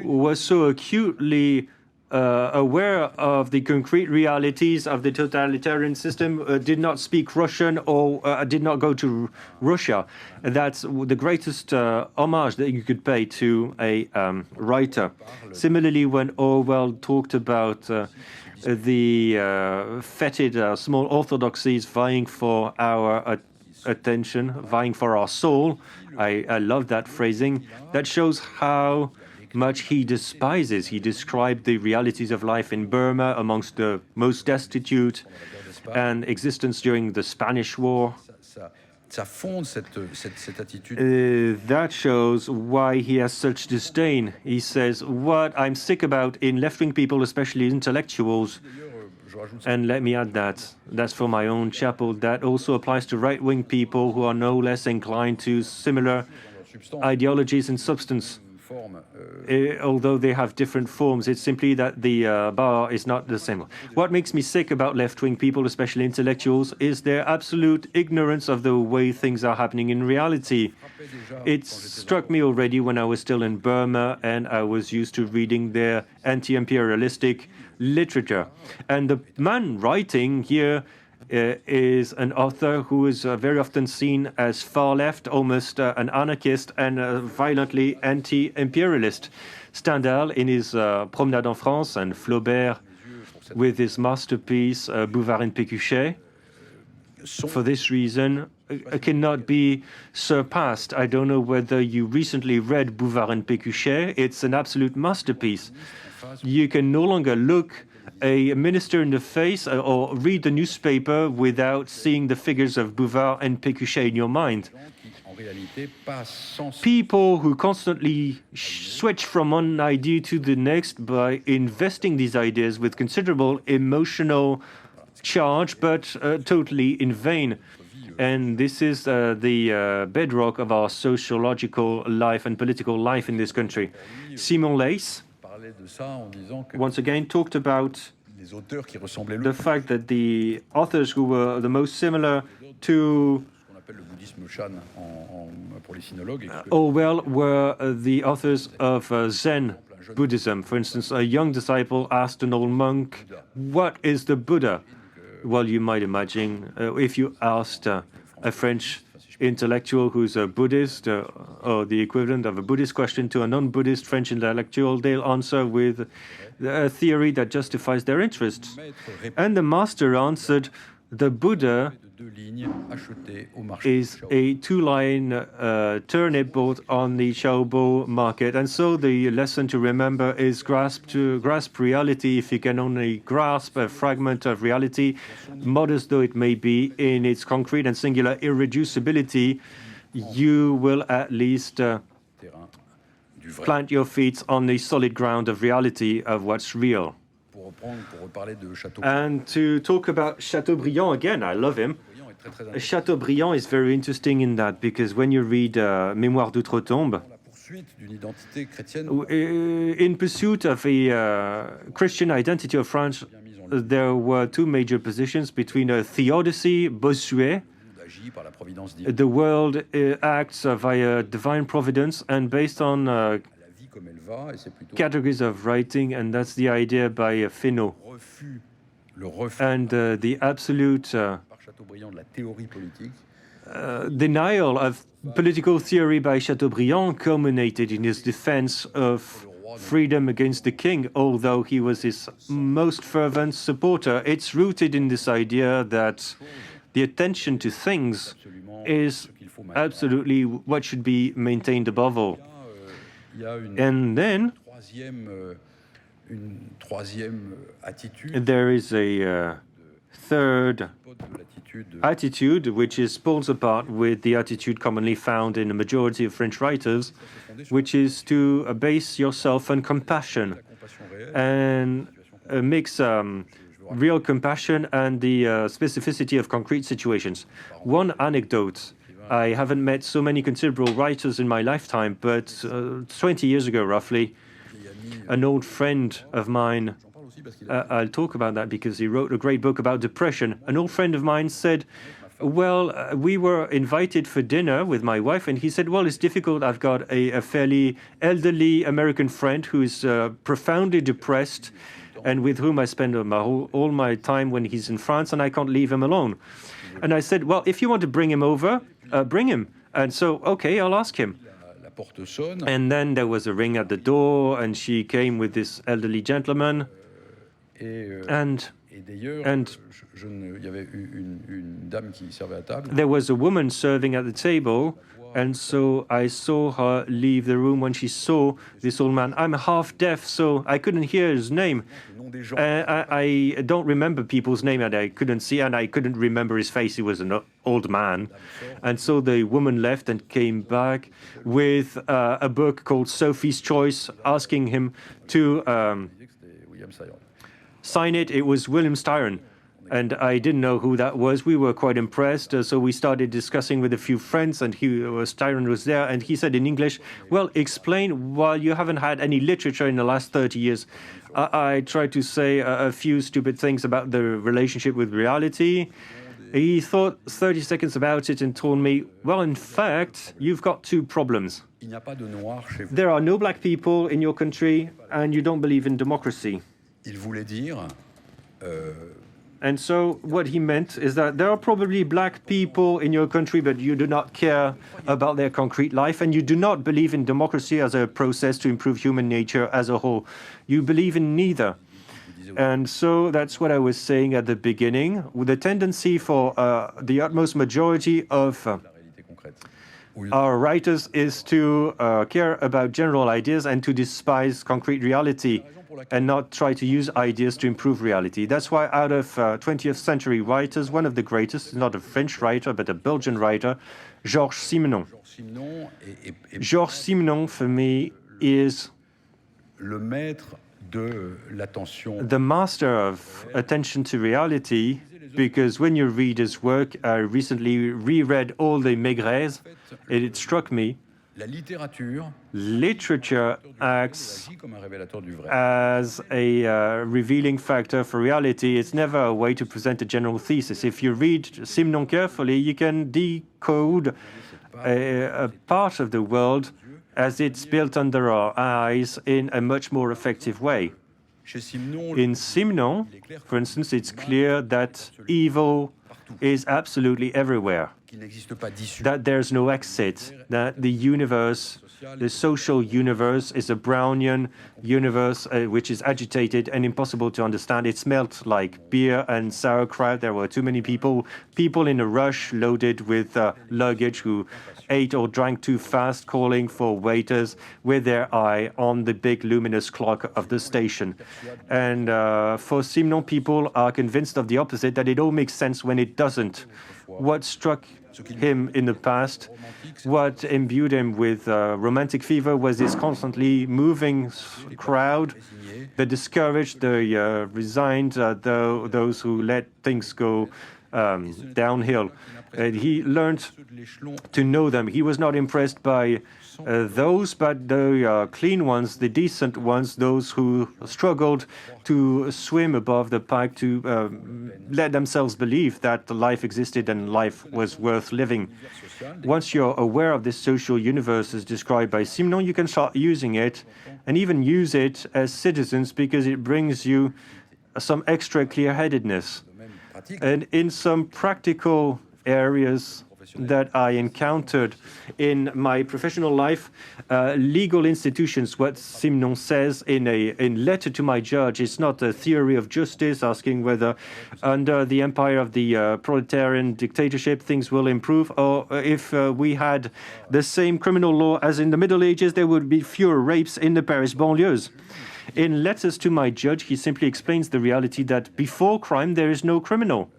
was so acutely aware of the concrete realities of the totalitarian system did not speak Russian or did not go to Russia. That's the greatest homage that you could pay to a writer. Similarly, when Orwell talked about the fetid small orthodoxies vying for our attention, vying for our soul, I love that phrasing. That shows how much he despises. He described the realities of life in Burma amongst the most destitute and existence during the Spanish War. That shows why he has such disdain. He says, what I'm sick about in left-wing people, especially intellectuals, and let me add that, that's for my own chapel, that also applies to right-wing people who are no less inclined to similar ideologies and substance. Although they have different forms, it's simply that the bar is not the same. What makes me sick about left-wing people, especially intellectuals, is their absolute ignorance of the way things are happening in reality. It struck me already when I was still in Burma and I was used to reading their anti-imperialistic literature. And the man writing here is an author who is very often seen as far left, almost an anarchist and violently anti-imperialist. Stendhal in his Promenade en France and Flaubert with his masterpiece Bouvard and Pécuchet, for this reason, cannot be surpassed. I don't know whether you recently read Bouvard and Pécuchet. It's an absolute masterpiece. You can no longer look a minister in the face or read the newspaper without seeing the figures of Bouvard and Pécuchet in your mind. People who constantly switch from one idea to the next by investing these ideas with considerable emotional charge, but totally in vain. And this is the bedrock of our sociological life and political life in this country. Simon Leys once again talked about the fact that the authors who were the most similar to Orwell were the authors of Zen Buddhism. For instance, a young disciple asked an old monk, "What is the Buddha?" Well, you might imagine if you asked a French intellectual who's a Buddhist, or the equivalent of a Buddhist question to a non-Buddhist French intellectual, they'll answer with a theory that justifies their interests. And the master answered, the Buddha is a two-line turnip bought on the Xiaobo market. And so the lesson to remember is grasp reality. If you can only grasp a fragment of reality, modest though it may be in its concrete and singular irreducibility, you will at least plant your feet on the solid ground of reality of what's real. And to talk about Chateaubriand again, I love him. Chateaubriand is very interesting in that, because when you read Mémoires d'Outre-Tombe, in pursuit of a Christian identity of France, there were two major positions between a theodicy, Bossuet, the world acts via divine providence and based on categories of writing, and that's the idea by Fesneau. And the absolute denial of political theory by Chateaubriand culminated in his defense of freedom against the king, although he was his most fervent supporter. It's rooted in this idea that the attention to things is absolutely what should be maintained above all. And then there is a third attitude, which pulls apart with the attitude commonly found in a majority of French writers, which is to base yourself on compassion and mix real compassion and the specificity of concrete situations. One anecdote. I haven't met so many considerable writers in my lifetime, but 20 years ago, roughly, an old friend of mine, I'll talk about that because he wrote a great book about depression. An old friend of mine said, well, we were invited for dinner with my wife, and he said, well, it's difficult. I've got a fairly elderly American friend who is profoundly depressed and with whom I spend all my time when he's in France, and I can't leave him alone. And I said, well, if you want to bring him over, bring him. And so, okay, I'll ask him. And then there was a ring at the door, and she came with this elderly gentleman. And there was a woman serving at the table And so I saw her leave the room when she saw this old man. I'm half deaf, so I couldn't hear his name. I don't remember people's name, and I couldn't see, and I couldn't remember his face. He was an old man. And so the woman left and came back with a book called Sophie's Choice, asking him to sign it. It was William Styron. And I didn't know who that was. We were quite impressed. So we started discussing with a few friends, and Styron was there. And he said in English, well, explain why you haven't had any literature in the last 30 years. I tried to say a few stupid things about the relationship with reality. He thought 30 seconds about it and told me, well, in fact, you've got two problems. There are no black people in your country, and you don't believe in democracy. And so what he meant is that there are probably black people in your country, but you do not care about their concrete life, and you do not believe in democracy as a process to improve human nature as a whole. You believe in neither. And so that's what I was saying at the beginning. With the tendency for the utmost majority of our writers is to care about general ideas and to despise concrete reality, and not try to use ideas to improve reality. That's why out of 20th century writers, one of the greatest, not a French writer, but a Belgian writer, Georges Simenon. Georges Simenon, for me, is the master of attention to reality, because when you read his work, I recently reread all the Maigres, and it struck me, literature acts as a revealing factor for reality. It's never a way to present a general thesis. If you read Simenon carefully, you can decode a part of the world as it's built under our eyes in a much more effective way. In Simenon, for instance, it's clear that evil is absolutely everywhere, that there's no exit, that the universe, the social universe, is a Brownian universe which is agitated and impossible to understand. It smelled like beer and sauerkraut. There were too many people in a rush loaded with luggage who ate or drank too fast, calling for waiters with their eye on the big luminous clock of the station. And for Simenon, people are convinced of the opposite, that it all makes sense when it doesn't. What struck him in the past, what imbued him with romantic fever, was this constantly moving crowd, the discouraged, the resigned, those who let things go downhill. He learned to know them. He was not impressed by those, but the clean ones, the decent ones, those who struggled to swim above the pike, to let themselves believe that life existed and life was worth living. Once you're aware of this social universe as described by Simenon, you can start using it, and even use it as citizens, because it brings you some extra clear-headedness. And in some practical areas that I encountered in my professional life, legal institutions, what Simenon says in letter to my judge, it's not a theory of justice asking whether under the empire of the proletarian dictatorship things will improve, or if we had the same criminal law as in the Middle Ages, there would be fewer rapes in the Paris banlieues. In letters to my judge, he simply explains the reality that before crime there is no criminal.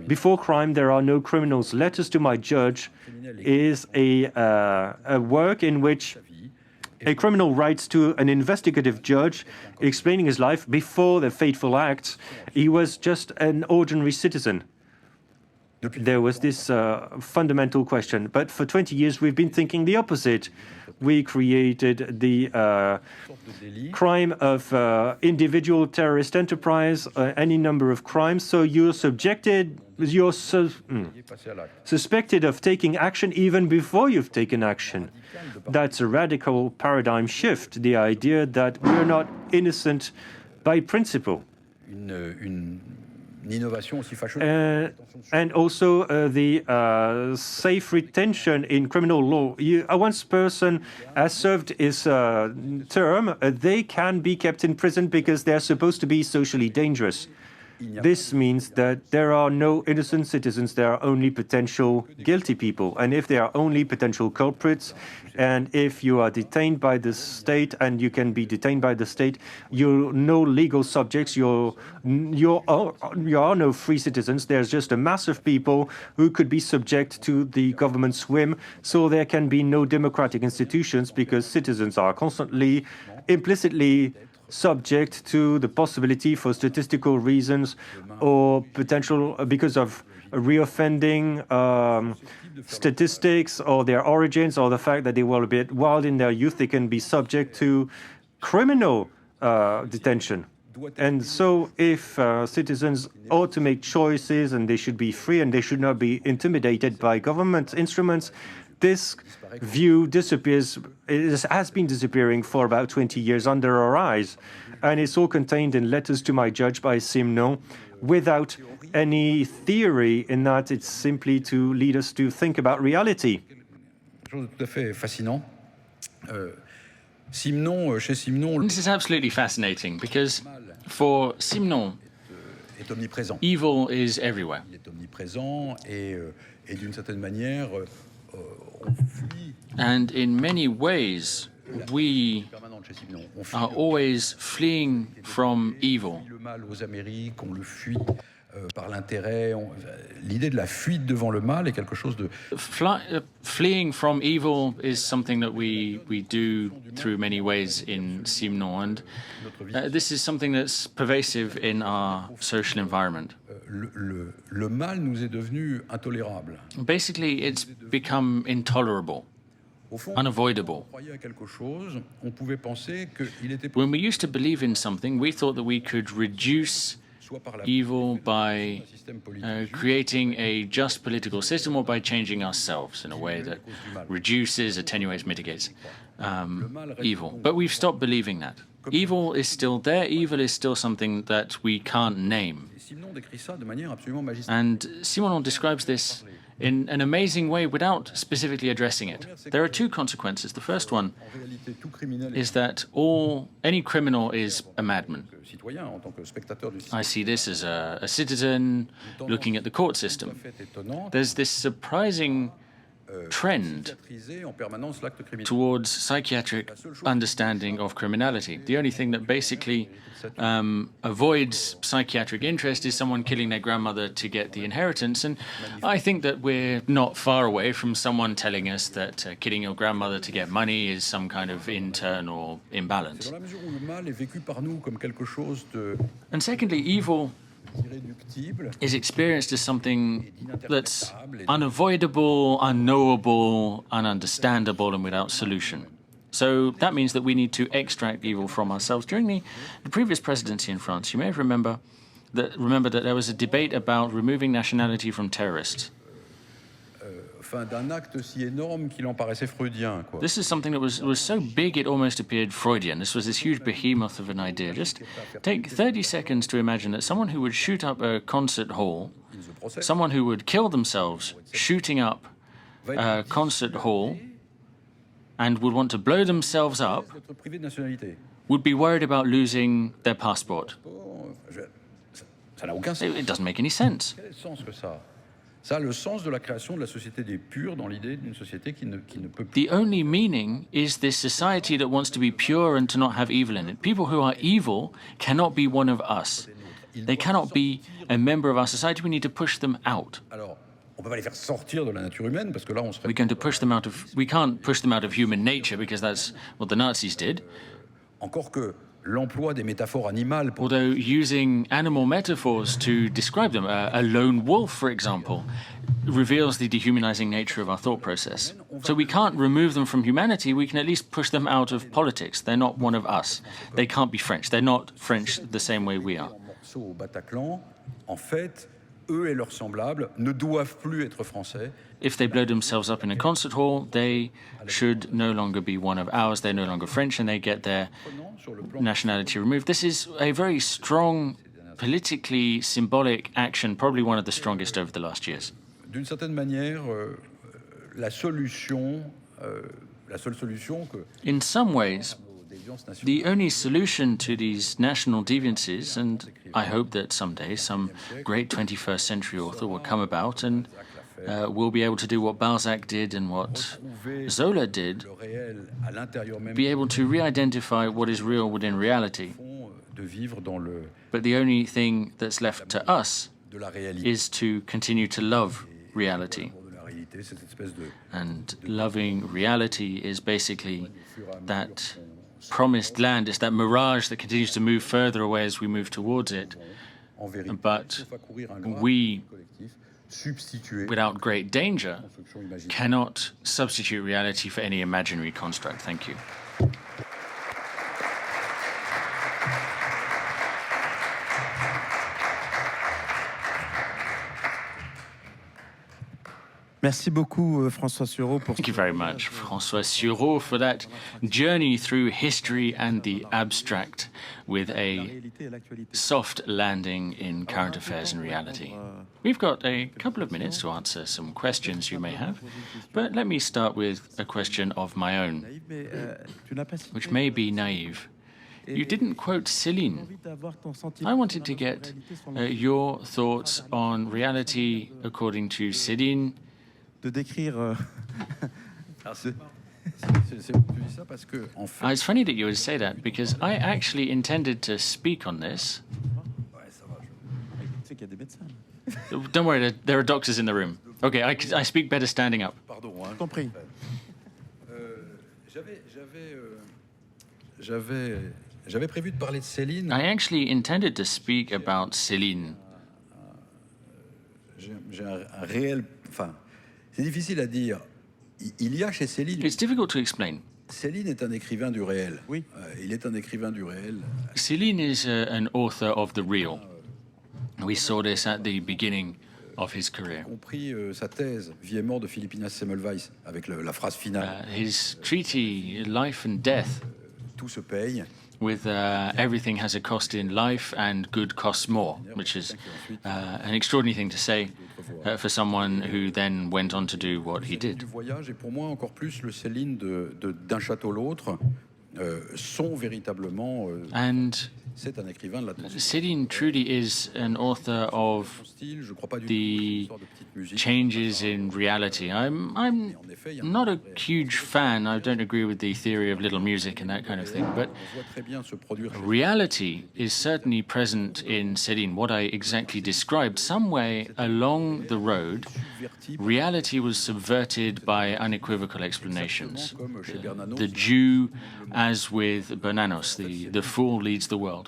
Before crime, there are no criminals. Letters to my judge is a work in which a criminal writes to an investigative judge explaining his life. Before the fateful acts, he was just an ordinary citizen. There was this fundamental question. But for 20 years, we've been thinking the opposite. We created the crime of individual terrorist enterprise, any number of crimes. So you're suspected of taking action even before you've taken action. That's a radical paradigm shift, the idea that we're not innocent by principle. And also the safe retention in criminal law. Once a person has served his term, they can be kept in prison because they're supposed to be socially dangerous. this means that there are no innocent citizens, there are only potential guilty people. And if there are only potential culprits, and if you are detained by the state, and you can be detained by the state, you're no legal subjects, you are no free citizens. There's just a mass of people who could be subject to the government's whim, so there can be no democratic institutions because citizens are constantly, implicitly subject to the possibility for statistical reasons or potential because of reoffending statistics or their origins or the fact that they were a bit wild in their youth, they can be subject to criminal detention. And so if citizens ought to make choices and they should be free and they should not be intimidated by government instruments, this view disappears. It has been disappearing for about 20 years under our eyes. And it's all contained in Letters to My Judge by Simon, without any theory in that. It's simply to lead us to think about reality. Tout à fait fascinant. Chez Simon, This is absolutely fascinating because for Simon, est omniprésent. evil is everywhere. Il est omniprésent et d'une certaine manière, on fuit. And in many ways, we Permanente chez Simon. On fuit are always fleeing from evil. le mal aux Amériques, on le fuit par l'intérêt. L'idée de la fuite devant le mal est quelque chose de... Fleeing from evil is something that we do through many ways in Simon, and this is something that's pervasive in our social environment. Le mal nous est devenu intolérable. Basically, it's become intolerable, Au fond, unavoidable. on croyait à quelque chose, on pouvait penser qu'il était When we used to believe in something, we thought that we could reduce soit par la evil by système politique, creating a just political system or by changing ourselves in a way that reduces, attenuates, mitigates evil. But we've stopped believing that. Evil is still there. Evil is still something that we can't name. Simon décrit ça de manière absolument magistrale. And Simon describes this in an amazing way without specifically addressing it. There are two consequences. The first one En réalité, tout criminel is that any criminal is a madman. citoyen, en tant que spectateur du I système, see this as a citizen looking at the court system. fait étonnant, There's this surprising trend psychiatriser en permanence l'acte criminel. towards psychiatric understanding of criminality. The only thing that basically avoids psychiatric interest is someone killing their grandmother to get the inheritance. And I think that we're not far away from someone telling us that killing your grandmother to get money is some kind of internal imbalance. Dans la mesure où le mal est vécu par nous comme quelque chose de And secondly, evil irréductible, is experienced as something that's unavoidable, unknowable, ununderstandable, and without solution. So that means that we need to extract evil from ourselves. During the previous presidency in France, you may remember that there was a debate about removing nationality from terrorists. enfin, d'un acte si énorme qu'il en paraissait freudien, quoi. This is something that was so big it almost appeared Freudian. This was this huge behemoth of an idea. Just take 30 seconds to imagine that someone who would shoot up a concert hall, someone who would kill themselves shooting up a concert hall and would want to blow themselves up, D'être privé de nationalité. would be worried about losing their passport. Bon, ça n'a aucun sens. It doesn't make any sense. Quel est le sens que ça? Ça a le sens de la création de la société des purs dans l'idée d'une société qui ne peut plus. The only meaning is this society that wants to be pure and to not have evil in it. People who are evil cannot be one of us. They cannot be a member of our society. We need to push them out. Alors, on peut pas les faire sortir de la nature humaine parce que là, on serait. We're going to push them out of. We can't push them out of human nature because that's what the Nazis did. Encore que l'emploi des métaphores animales pour Although using animal metaphors to describe them, a lone wolf, for example, reveals the dehumanizing nature of our thought process. So we can't remove them from humanity. We can at least push them out of politics. They're not one of us. They can't be French. They're not French the same way we are. morceaux au Bataclan, en fait, eux et leurs semblables ne doivent plus être français. If they blow themselves up in a concert hall, they should no longer be one of ours. They're no longer French, and they get their Sur le plan nationality removed. This is a very strong, politically symbolic action, probably one of the strongest over the last years. d'une certaine manière, la seule solution que In some ways, The only solution to these national deviances, and I hope that someday some great 21st century author will come about and will be able to do what Balzac did and what Zola did, be able to re-identify what is real within reality. But the only thing that's left to us is to continue to love reality. And loving reality is basically that promised land. It's that mirage that continues to move further away as we move towards it. But we, without great danger, cannot substitute reality for any imaginary construct. Thank you. Merci beaucoup, François Sureau. Thank you very much, François Sureau, for that journey through history and the abstract with a soft landing in current affairs and reality. We've got a couple of minutes to answer some questions you may have, but let me start with a question of my own, which may be naive. You didn't quote Céline. I wanted to get your thoughts on reality according to Céline. It's funny that you would say that, because I actually intended to speak on this. Don't worry, there are doctors in the room. Okay, I speak better standing up. I actually intended to speak about Céline. C'est difficile à dire. Il y a chez Céline. It's difficult to explain. Céline est un écrivain du réel. Oui. Il est un écrivain du réel. Céline is an author of the real. We saw this at the beginning of his career. Compris sa thèse Vie et mort de Philippinas Semmelweis avec la phrase finale. His treatise Life and Death. Tout se paye. With everything has a cost in life and good costs more, which is an extraordinary thing to say for someone who then went on to do what he did. Et pour moi, encore plus, le Céline d'un château l'autre sont véritablement. C'est un écrivain de la transition. Céline truly is an author of the changes in reality. I'm not a huge fan. I don't agree with the theory of little music and that kind of thing. But reality is certainly present in Céline. What I exactly described, somewhere along the road, reality was subverted by unequivocal explanations. The Jew, as with Bernanos, the fool leads the world.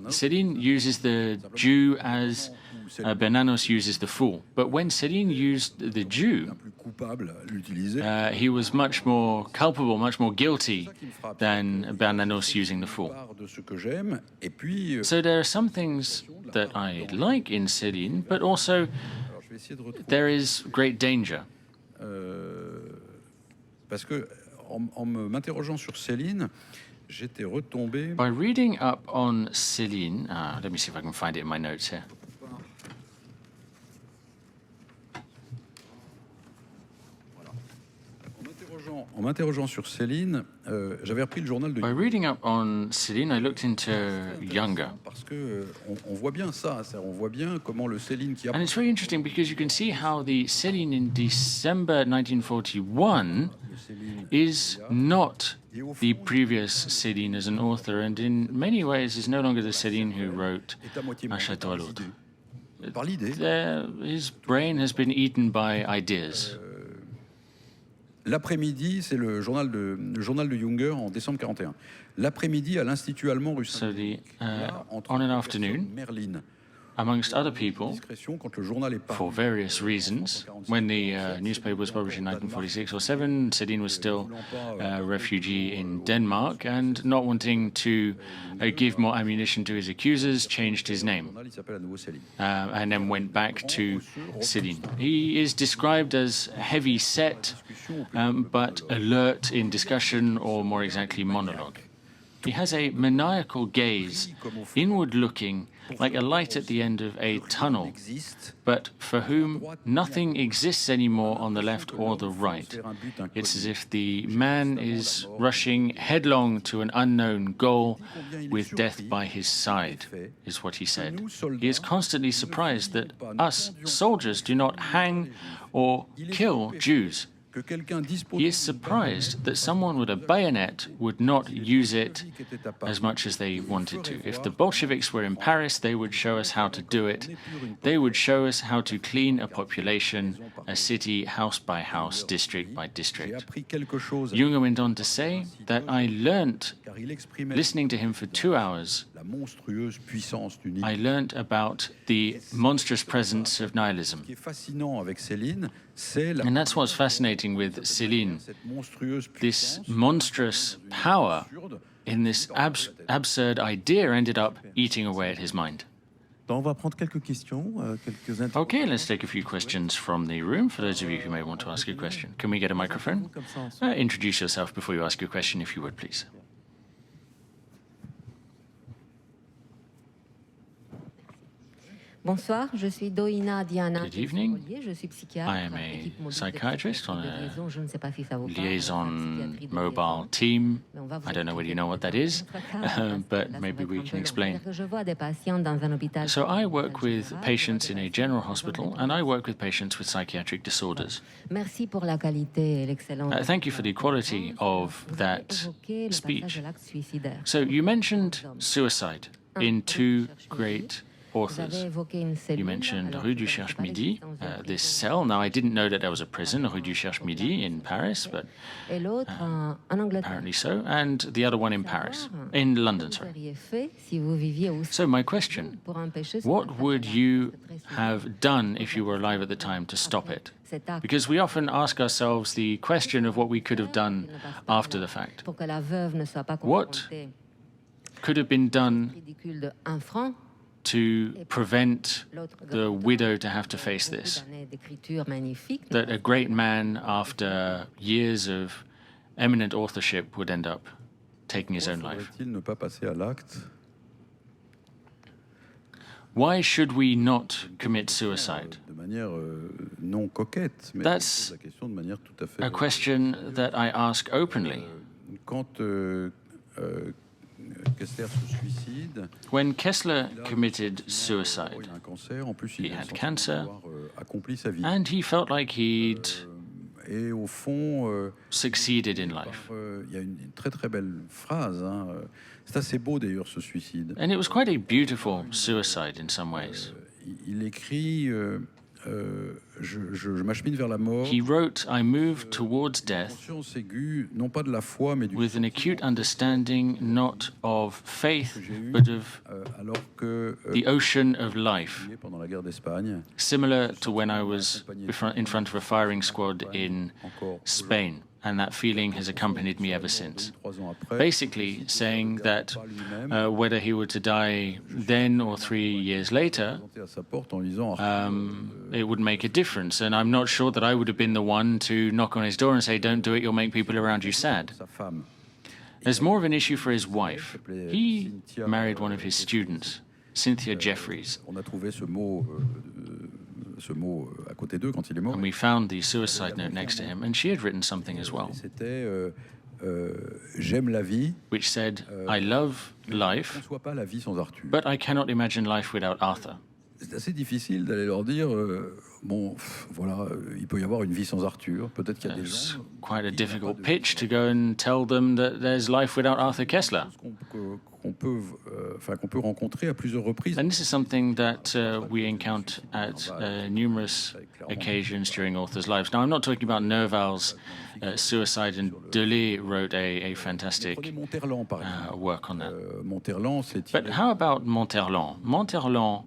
Céline uses the Jew as Bernanos uses the fool. But when Céline used the Jew, he was much more culpable, much more guilty than Bernanos using the fool. So there are some things that I like in Céline, but also there is great danger. Parce que en m'interrogeant sur Céline, j'étais retombé. By reading up on Céline, let me see if I can find it in my notes here. En m'interrogeant sur Céline, j'avais repris le journal de. By reading up on Céline, I looked into Younger. Parce que on voit bien ça, on voit bien comment le Céline qui a. And it's very interesting because you can see how the Céline in December 1941 is not the previous Céline as an author, and in many ways is no longer the Céline who wrote Un château à l'autre. His brain has been eaten by ideas. L'après-midi, c'est le journal de Junger en décembre 41. L'après-midi à l'Institut allemand russe. So on an afternoon, amongst other people, for various reasons, when the newspaper was published in 1946 or 7, Céline was still a refugee in Denmark, and not wanting to give more ammunition to his accusers, changed his name, and then went back to Céline. He is described as heavy-set, but alert in discussion, or more exactly, monologue. He has a maniacal gaze, inward-looking, like a light at the end of a tunnel, but for whom nothing exists anymore on the left or the right. It's as if the man is rushing headlong to an unknown goal with death by his side, is what he said. He is constantly surprised that us, soldiers, do not hang or kill Jews. He is surprised that someone with a bayonet would not use it as much as they wanted to. If the Bolsheviks were in Paris, they would show us how to do it. They would show us how to clean a population, a city, house by house, district by district. Jung went on to say that I learnt, listening to him for 2 hours, I learnt about the monstrous presence of nihilism. And that's what's fascinating with Céline, this monstrous power in this absurd idea ended up eating away at his mind. Okay, let's take a few questions from the room, for those of you who may want to ask a question. Can we get a microphone? Introduce yourself before you ask your question, if you would, please. Bonsoir, je suis Doina Diana. Good evening. Je suis psychiatre. I am a psychiatrist on a liaison mobile team. I don't know whether you know what that is, but maybe we can explain. So I work with patients in a general hospital, and I work with patients with psychiatric disorders. Thank you for the quality of that speech. So you mentioned suicide in two great authors. You mentioned Rue du Cherche-Midi, this cell. Now, I didn't know that there was a prison, Rue du Cherche-Midi, in Paris, but apparently so, and the other one in Paris, in London, sorry. So my question, what would you have done if you were alive at the time to stop it? Because we often ask ourselves the question of what we could have done after the fact. What could have been done to prevent the widow to have to face this? That a great man, after years of eminent authorship, would end up taking his own life. Why should we not commit suicide? That's a question that I ask openly. When Kessler committed suicide, he had cancer, and he felt like he'd succeeded in life. And it was quite a beautiful suicide in some ways. He wrote, I move towards death with an acute understanding not of faith, but of the ocean of life, similar to when I was in front of a firing squad in Spain. And that feeling has accompanied me ever since. Basically saying that whether he were to die then or 3 years later, it would make a difference. And I'm not sure that I would have been the one to knock on his door and say, don't do it, you'll make people around you sad. There's more of an issue for his wife. He married one of his students, Cynthia Jeffries. And we found the suicide note next to him, and she had written something as well, which said, I love life, but I cannot imagine life without Arthur. C'est assez difficile d'aller leur dire, bon, voilà, il peut y avoir une vie sans Arthur. Peut-être qu'il y a des gens. Quite a difficult pitch to go and tell them that there's life without Arthur Kessler. Qu'on peut rencontrer à plusieurs reprises. And this is something that we encounter at numerous occasions during authors' lives. Now, I'm not talking about Nerval's suicide, and Delay wrote a fantastic work on that. But how about Monterland? Monterland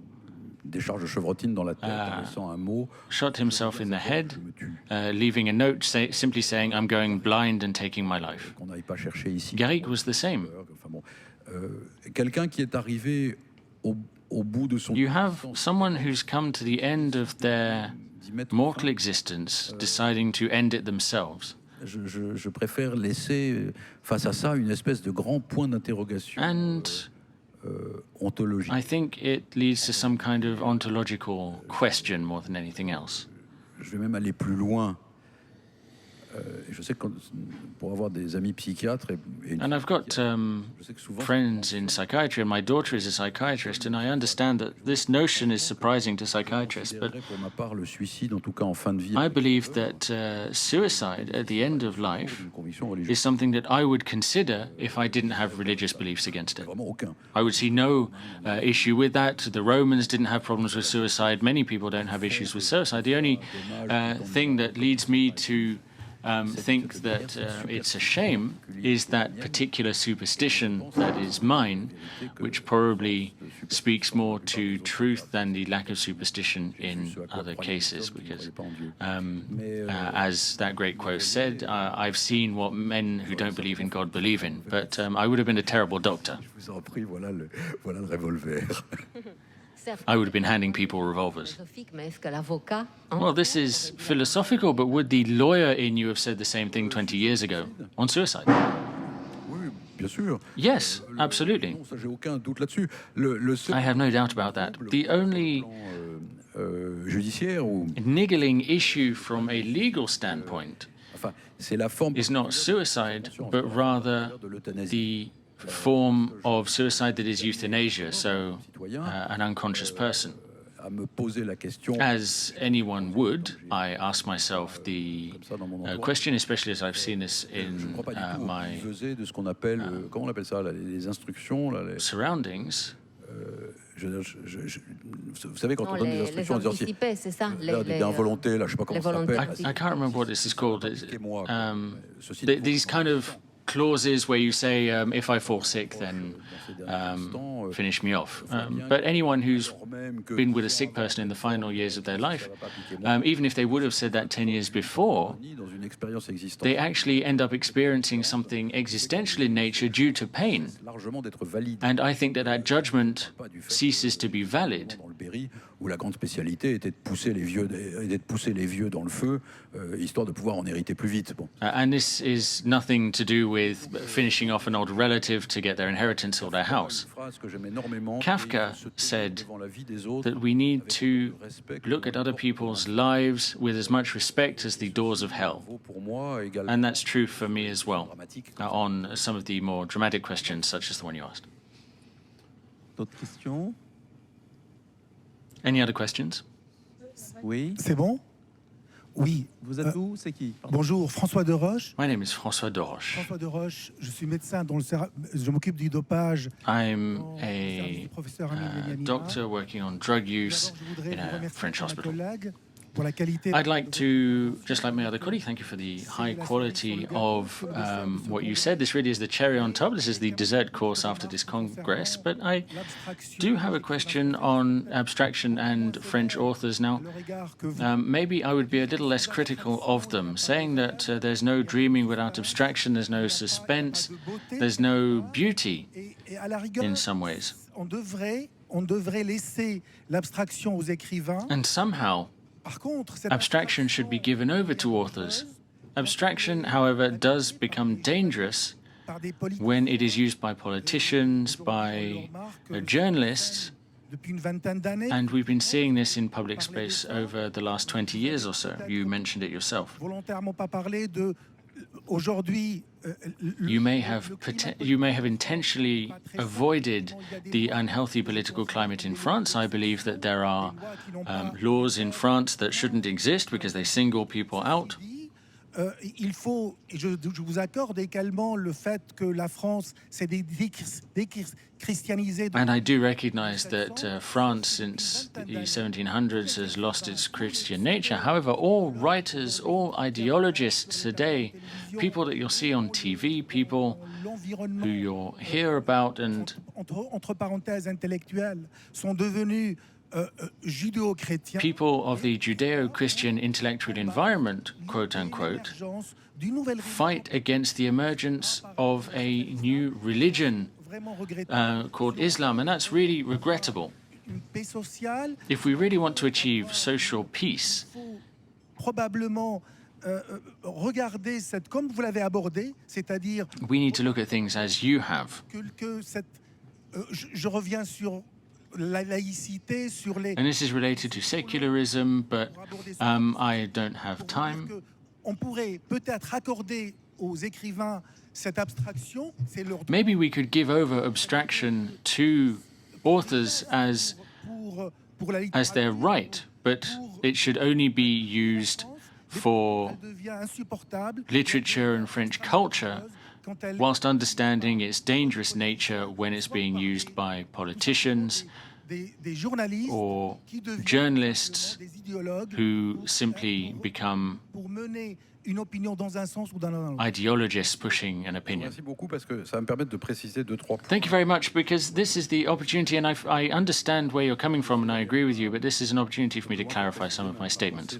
shot himself in the head, leaving a note simply saying, I'm going blind and taking my life. Garrigue was the same. You have someone who's come to the end of their mortal existence, deciding to end it themselves. Je préfère laisser face à ça une espèce de grand point d'interrogation ontologique. I think it leads to some kind of ontological question more than anything else. Je vais même aller plus loin. Je sais que pour avoir des amis psychiatres and I've got friends in psychiatry, and my daughter is a psychiatrist, and I understand that this notion is surprising to psychiatrists, but I believe that suicide at the end of life is something that I would consider if I didn't have religious beliefs against it. I would see no issue with that. The Romans didn't have problems with suicide. Many people don't have issues with suicide. The only thing that leads me to think that it's a shame is that particular superstition that is mine, which probably speaks more to truth than the lack of superstition in other cases, because as that great quote said, I've seen what men who don't believe in God believe in, but I would have been a terrible doctor. I would have been handing people revolvers. Well, this is philosophical, but would the lawyer in you have said the same thing 20 years ago on suicide? Yes, absolutely. I have no doubt about that. The only niggling issue from a legal standpoint is not suicide, but rather the form of suicide that is euthanasia, so an unconscious person. As anyone would, I ask myself the question, especially as I've seen this in my surroundings. Vous savez, quand on donne des instructions aux dossiers, d'involonté, là, je sais pas comment ça s'appelle. I can't remember what this is called. These kind of clauses where you say, if I fall sick, then finish me off. But anyone who's been with a sick person in the final years of their life, even if they would have said that 10 years before, they actually end up experiencing something existential in nature due to pain. And I think that that judgment ceases to be valid. Où la grande spécialité était de pousser les vieux dans le feu, histoire de pouvoir en hériter plus vite. Bon. And this is nothing to do with finishing off an old relative to get their inheritance or their house. Kafka said that we need to look at other people's lives with as much respect as the doors of hell. And that's true for me as well, on some of the more dramatic questions, such as the one you asked. D'autres questions? Any other questions? Oui. C'est bon? Oui. Vous êtes d'où? C'est qui? Pardon. Bonjour, François de Roche. My name is François de Roche. François de Roche, je suis médecin dont je m'occupe du dopage. I'm a doctor working on drug use in a French hospital. I'd like to, just like my other colleague, thank you for the high quality of what you said. This really is the cherry on top. This is the dessert course after this Congress. But I do have a question on abstraction and French authors now. Maybe I would be a little less critical of them, saying that there's no dreaming without abstraction, there's no suspense, there's no beauty in some ways. And somehow, abstraction should be given over to authors. Abstraction, however, does become dangerous when it is used by politicians, by journalists, and we've been seeing this in public space over the last 20 years or so. You mentioned it yourself. You may have intentionally avoided the unhealthy political climate in France. I believe that there are laws in France that shouldn't exist because they single people out. Il faut, et je vous accorde également le fait que la France s'est déchristianisée. And I do recognize that France, since the 1700s, has lost its Christian nature. However, all writers, all ideologists today, people that you'll see on TV, people who you'll hear about, and entre parenthèses intellectuelles, sont devenus people of the Judeo-Christian intellectual environment, quote unquote, fight against the emergence of a new religion called Islam, and that's really regrettable. If we really want to achieve social peace, regarder cette comme vous l'avez abordé, c'est-à-dire We need to look at things as you have. que cette je reviens sur la laïcité, sur les And this is related to secularism, but I don't have time. On pourrait peut-être accorder aux écrivains cette abstraction, c'est leur Maybe we could give over abstraction to authors as their right, but it should only be used for literature and French culture, whilst understanding its dangerous nature when it's being used by politicians or journalists who simply become ideologists pushing an opinion. Thank you very much, because this is the opportunity, and I understand where you're coming from, and I agree with you, but this is an opportunity for me to clarify some of my statements.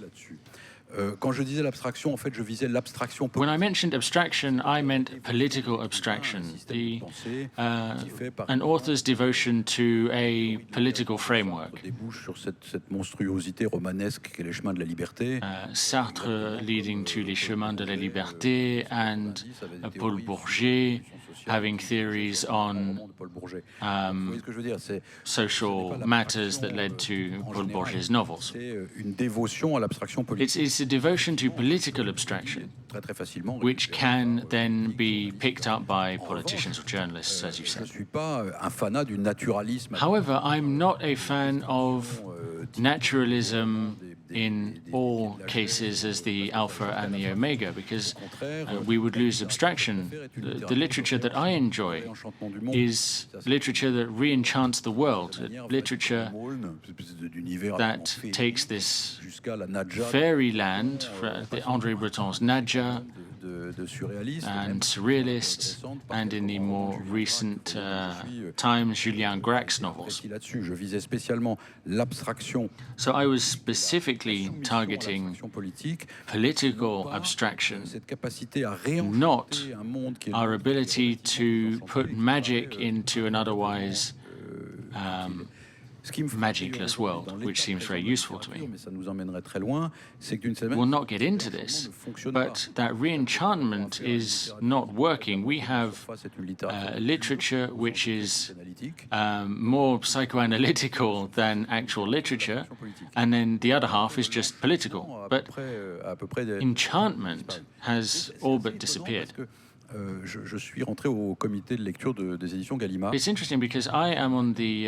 Quand je disais l'abstraction, en fait, je visais l'abstraction politique. When I mentioned abstraction, I meant political abstraction, an author's devotion to a political framework. Débouche sur cette monstruosité romanesque qu'est les chemins de la liberté. Sartre leading to les chemins de la liberté, and Paul Bourget having theories on social matters that led to Paul Bourget's novels. Une dévotion à l'abstraction politique. It's a devotion to political abstraction, which can then be picked up by politicians or journalists, as you said. Je suis pas un fanat du naturalisme. However, I'm not a fan of naturalism in all cases as the alpha and the omega, because we would lose abstraction. The literature that I enjoy is literature that re-enchants the world, literature that takes this fairyland, André Breton's Nadja, and surrealists, and in the more recent times, Julien Grac's novels. So I was specifically targeting political abstraction, not our ability to put magic into an otherwise magicless world, which seems very useful to me. We'll not get into this, but that re-enchantment is not working. We have literature which is more psychoanalytical than actual literature, and then the other half is just political. But enchantment has all but disappeared. Je suis rentré au comité de lecture des éditions Gallimard. It's interesting because I am on the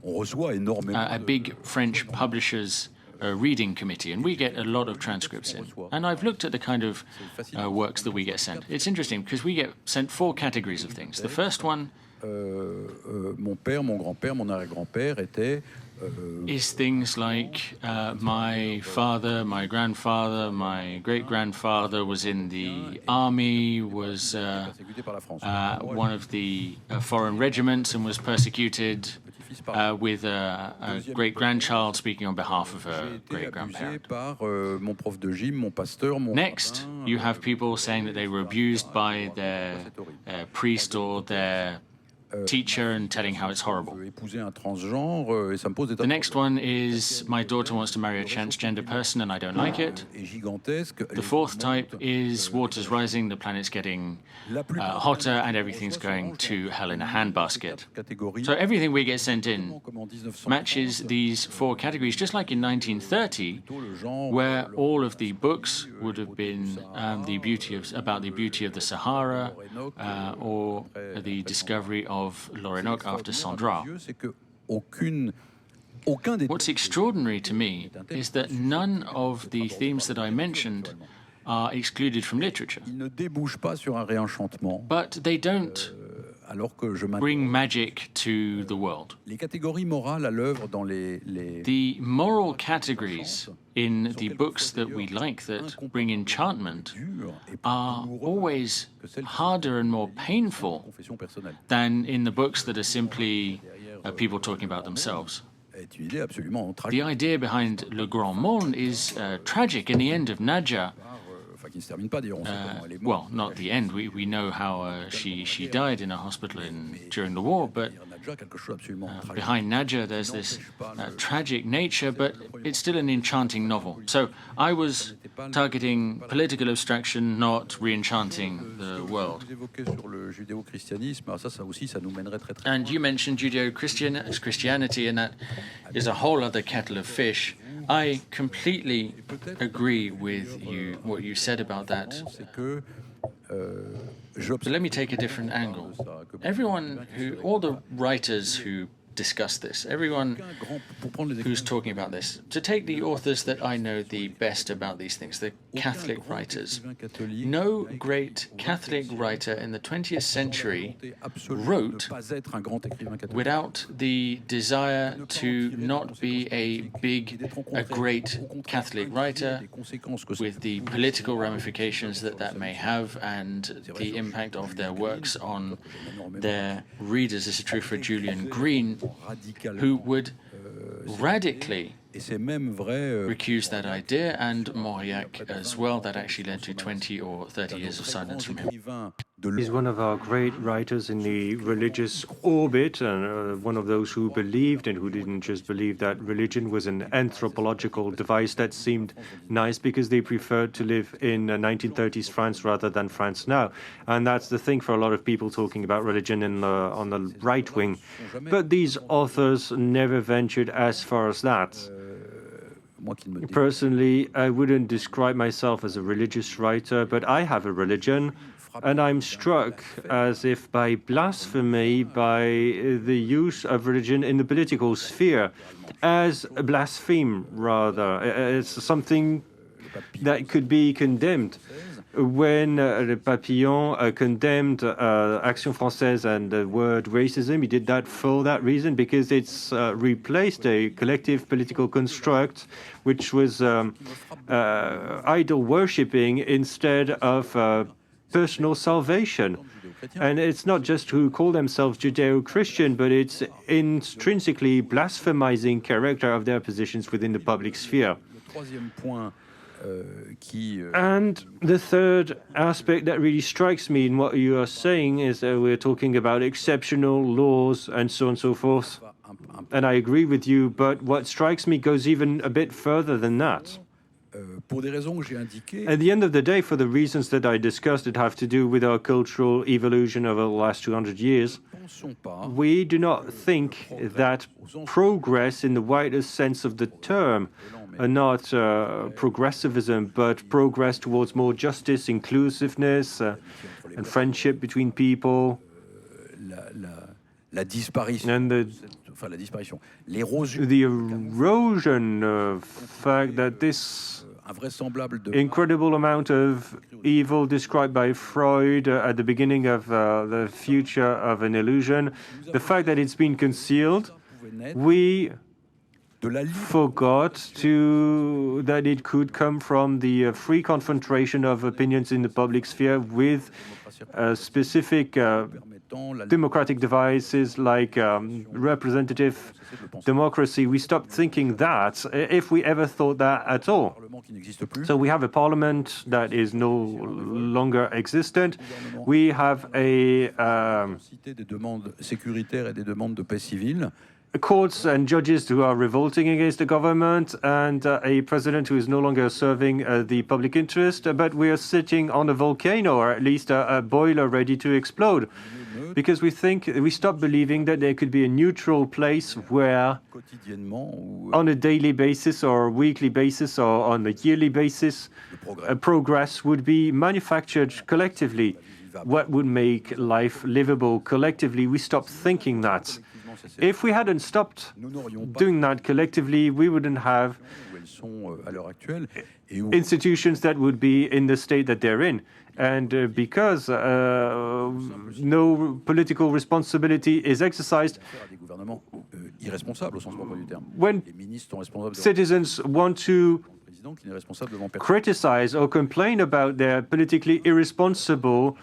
On reçoit énormément a big French publishers reading committee, and we get a lot of transcripts in. And I've looked at the kind of works that we get sent. It's interesting because we get sent 4 categories of things. The first one mon père, mon grand-père, mon arrière-grand-père étaient is things like my father, my grandfather, my great-grandfather was in the army, was one of the foreign regiments and was persecuted, with a great-grandchild speaking on behalf of a great-grandparent. Next, you have people saying that they were abused by their priest or their teacher and telling how it's horrible. The next one is my daughter wants to marry a transgender person and I don't like it. The fourth type is water's rising, the planet's getting hotter and everything's going to hell in a handbasket. So everything we get sent in matches these 4 categories, just like in 1930, where all of the books would have been about the beauty of the Sahara or the discovery of l'Orénoque after Sandra. What's extraordinary to me is that none of the themes that I mentioned are excluded from literature. But they don't bring magic to the world. The moral categories in the books that we like that bring enchantment are always harder and more painful than in the books that are simply people talking about themselves. The idea behind Le Grand Monde is tragic. In the end of Nadja, well, not the end. We know how she died in a hospital during the war, but behind Nadja there's this tragic nature, but it's still an enchanting novel. So I was targeting political abstraction, not re-enchanting the world. And you mentioned Judeo-Christianity, and that is a whole other kettle of fish. I completely agree with you, what you said about that. But let me take a different angle. All the writers who discuss this, everyone who's talking about this, to take the authors that I know the best about these things, the Catholic writers. No great Catholic writer in the 20th century wrote without the desire to not be a great Catholic writer, with the political ramifications that may have and the impact of their works on their readers. This is true for Julian Green, who would radically recuse that idea, and Mauriac as well. That actually led to 20 or 30 years of silence from him. He's one of our great writers in the religious orbit, and one of those who believed and who didn't just believe that religion was an anthropological device that seemed nice because they preferred to live in 1930s France rather than France now. And that's the thing for a lot of people talking about religion on the right wing. But these authors never ventured as far as that. Personally, I wouldn't describe myself as a religious writer, but I have a religion, and I'm struck as if by blasphemy, by the use of religion in the political sphere, as a blaspheme, rather. It's something that could be condemned. When Le Papillon condemned Action Française and the word racism, he did that for that reason, because it's replaced a collective political construct which was idol worshipping instead of personal salvation. And it's not just who call themselves Judeo-Christian, but it's intrinsically blasphemizing character of their positions within the public sphere. And the third aspect that really strikes me in what you are saying is that we're talking about exceptional laws and so on and so forth. And I agree with you, but what strikes me goes even a bit further than that. At the end of the day, for the reasons that I discussed that have to do with our cultural evolution over the last 200 years, we do not think that progress in the widest sense of the term, not progressivism, but progress towards more justice, inclusiveness, and friendship between people, and the erosion of fact that this incredible amount of evil described by Freud at the beginning of the future of an illusion, the fact that it's been concealed, we forgot that it could come from the free confrontation of opinions in the public sphere with specific democratic devices like representative democracy. We stopped thinking that, if we ever thought that at all. So we have a parliament that is no longer existent. We have courts and judges who are revolting against the government, and a president who is no longer serving the public interest. But we are sitting on a volcano, or at least a boiler ready to explode, because we stop believing that there could be a neutral place where, on a daily basis or weekly basis or on a yearly basis, progress would be manufactured collectively. What would make life livable collectively? We stopped thinking that. If we hadn't stopped doing that collectively, we wouldn't have institutions that would be in the state that they're in. And because no political responsibility is exercised, when citizens want to criticize or complain about their politically irresponsible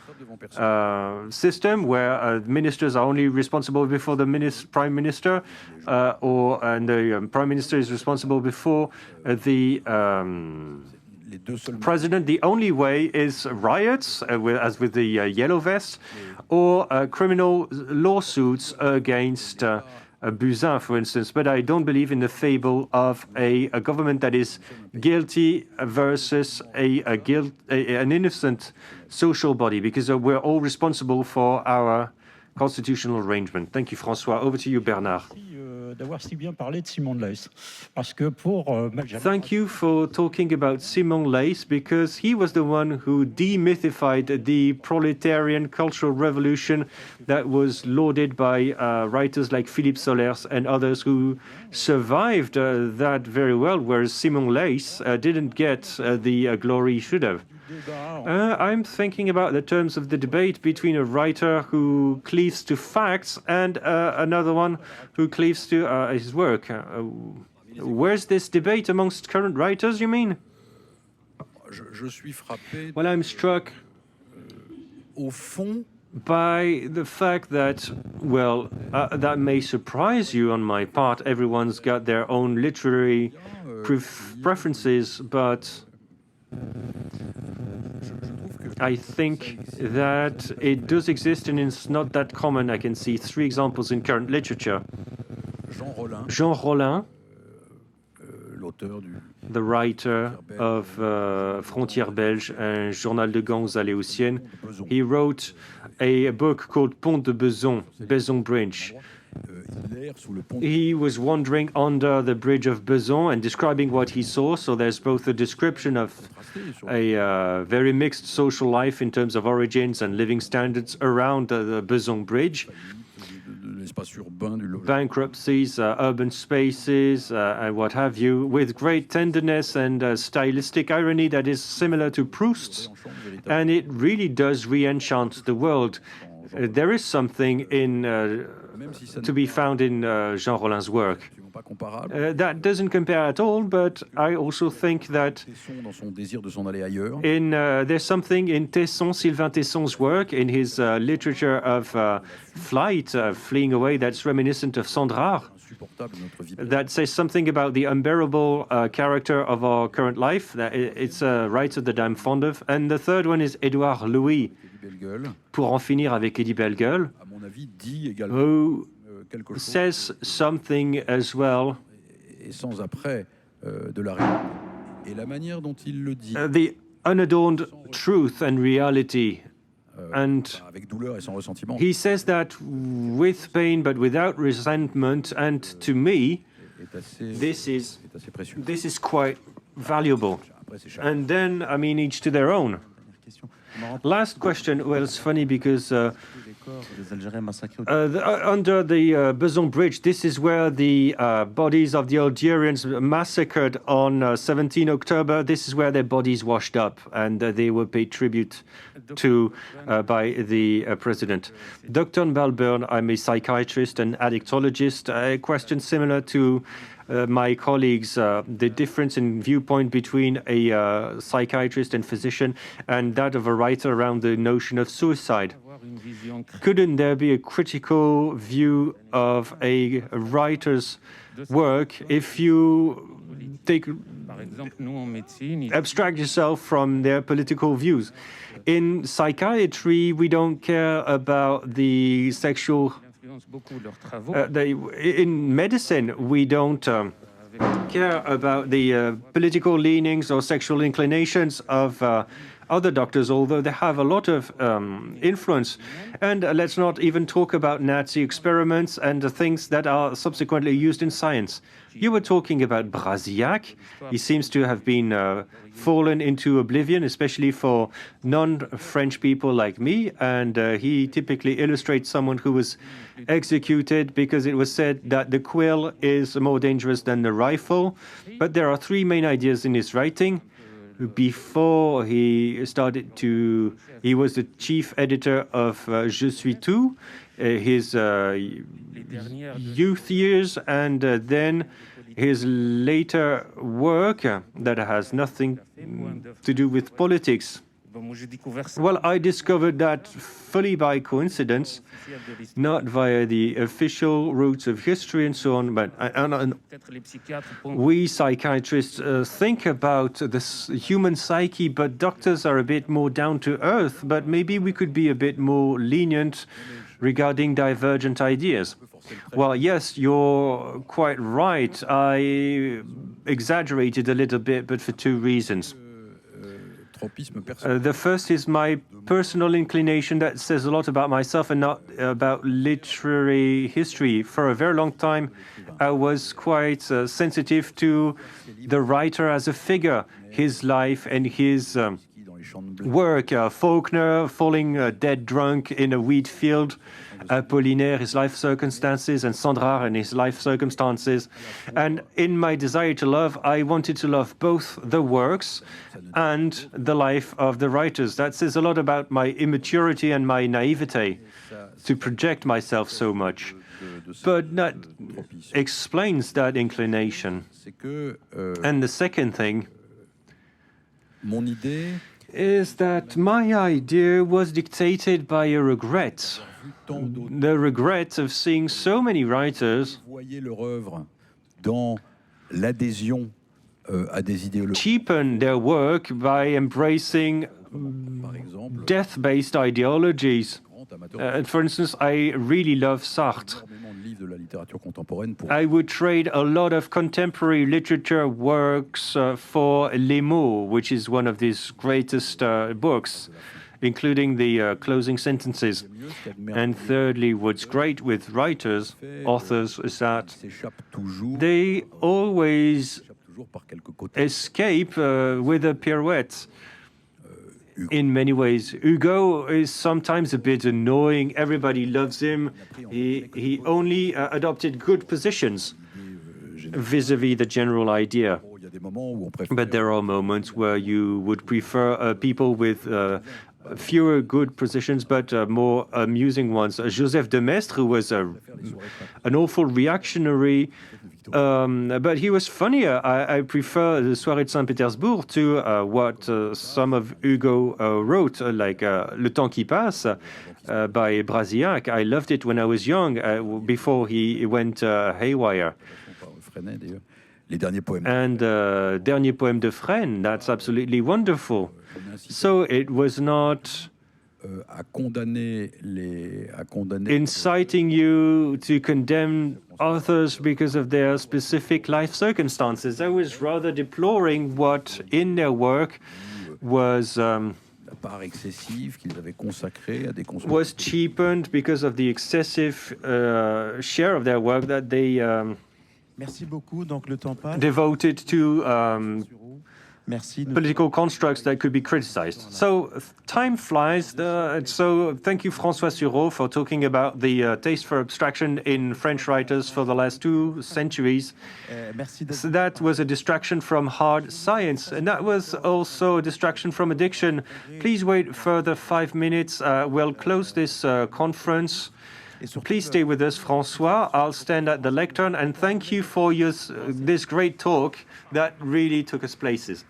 system, where ministers are only responsible before the prime minister, and the prime minister is responsible before the President, the only way is riots, as with the yellow vests, or criminal lawsuits against Buzyn, for instance. But I don't believe in the fable of a government that is guilty versus an innocent social body, because we're all responsible for our constitutional arrangement. Thank you, François. Over to you, Bernard. Thank you for talking about Simon Leys, because he was the one who demythified the proletarian cultural revolution that was lauded by writers like Philippe Solers and others who survived that very well, whereas Simon Leys didn't get the glory he should have. I'm thinking about the terms of the debate between a writer who cleaves to facts and another one who cleaves to his work. Where's this debate amongst current writers, you mean? Well, I'm struck by the fact that, well, that may surprise you on my part. Everyone's got their own literary preferences, but I think that it does exist and it's not that common. I can see 3 examples in current literature. Jean Rollin, the writer of Frontières Belges and Journal de Gangs Aléoutiennes, he wrote a book called Pont de Bezons, Bezons Bridge. He was wandering under the bridge of Bezons and describing what he saw. So there's both a description of a very mixed social life in terms of origins and living standards around the Bezons Bridge. Bankruptcies, urban spaces, and what have you, with great tenderness and stylistic irony that is similar to Proust's. And it really does re-enchant the world. There is something to be found in Jean Rollin's work. That doesn't compare at all, but I also think that there's something in Sylvain Tesson's work, in his literature of flight, fleeing away, that's reminiscent of Sandrard, that says something about the unbearable character of our current life. It's a writer that I'm fond of. And the third one is Édouard Louis, Pour en finir avec Eddie Bellegueule, who says something as well. The unadorned truth and reality. And he says that with pain but without resentment, and to me, this is quite valuable. And then, I mean, each to their own. Last question. Well, it's funny because under the Bezons Bridge, this is where the bodies of the Algerians massacred on 17 October, this is where their bodies washed up and they were paid tribute to by the president. Dr. Balburn, I'm a psychiatrist and addictologist. A question similar to my colleagues, the difference in viewpoint between a psychiatrist and physician and that of a writer around the notion of suicide. Couldn't there be a critical view of a writer's work if you abstract yourself from their political views? In psychiatry, we don't care about the sexual in medicine, we don't care about the political leanings or sexual inclinations of other doctors, although they have a lot of influence. And let's not even talk about Nazi experiments and the things that are subsequently used in science. You were talking about Brasillac. He seems to have been fallen into oblivion, especially for non-French people like me. And he typically illustrates someone who was executed because it was said that the quill is more dangerous than the rifle. But there are 3 main ideas in his writing. Before he started to, he was the chief editor of Je suis tout, his youth years, and then his later work that has nothing to do with politics. Well, I discovered that fully by coincidence, not via the official routes of history and so on, but we psychiatrists think about this human psyche, but doctors are a bit more down to earth, but maybe we could be a bit more lenient regarding divergent ideas. Well, yes, you're quite right. I exaggerated a little bit, but for two reasons. The first is my personal inclination that says a lot about myself and not about literary history. For a very long time, I was quite sensitive to the writer as a figure, his life and his work. Faulkner falling dead drunk in a wheat field, Apollinaire, his life circumstances, and Sandrard and his life circumstances. And in my desire to love, I wanted to love both the works and the life of the writers. That says a lot about my immaturity and my naivete to project myself so much. But that explains that inclination. And the second thing is that my idea was dictated by a regret. The regret of seeing so many writers cheapen their work by embracing death-based ideologies. For instance, I really love Sartre. I would trade a lot of contemporary literature works for Les Mots, which is one of his greatest books, including the closing sentences. And thirdly, what's great with writers, authors, is that they always escape with a pirouette. In many ways, Hugo is sometimes a bit annoying. Everybody loves him. He only adopted good positions vis-a-vis the general idea. But there are moments where you would prefer people with fewer good positions, but more amusing ones. Joseph de Maistre, who was an awful reactionary, but he was funnier. I prefer the Soirée de Saint-Pétersbourg to what some of Hugo wrote, like Le Temps qui passe by Brasillac. I loved it when I was young, before he went haywire. And Dernier Poème de Fresne, that's absolutely wonderful. So it was not inciting you to condemn authors because of their specific life circumstances. I was rather deploring what in their work was cheapened because of the excessive share of their work that they devoted to political constructs that could be criticized. So time flies. So thank you, François Sureau, for talking about the taste for abstraction in French writers for the last 2 centuries. So that was a distraction from hard science, and that was also a distraction from addiction. Please wait further 5 minutes. We'll close this conference. Please stay with us, François. I'll stand at the lectern, and thank you for this great talk that really took us places.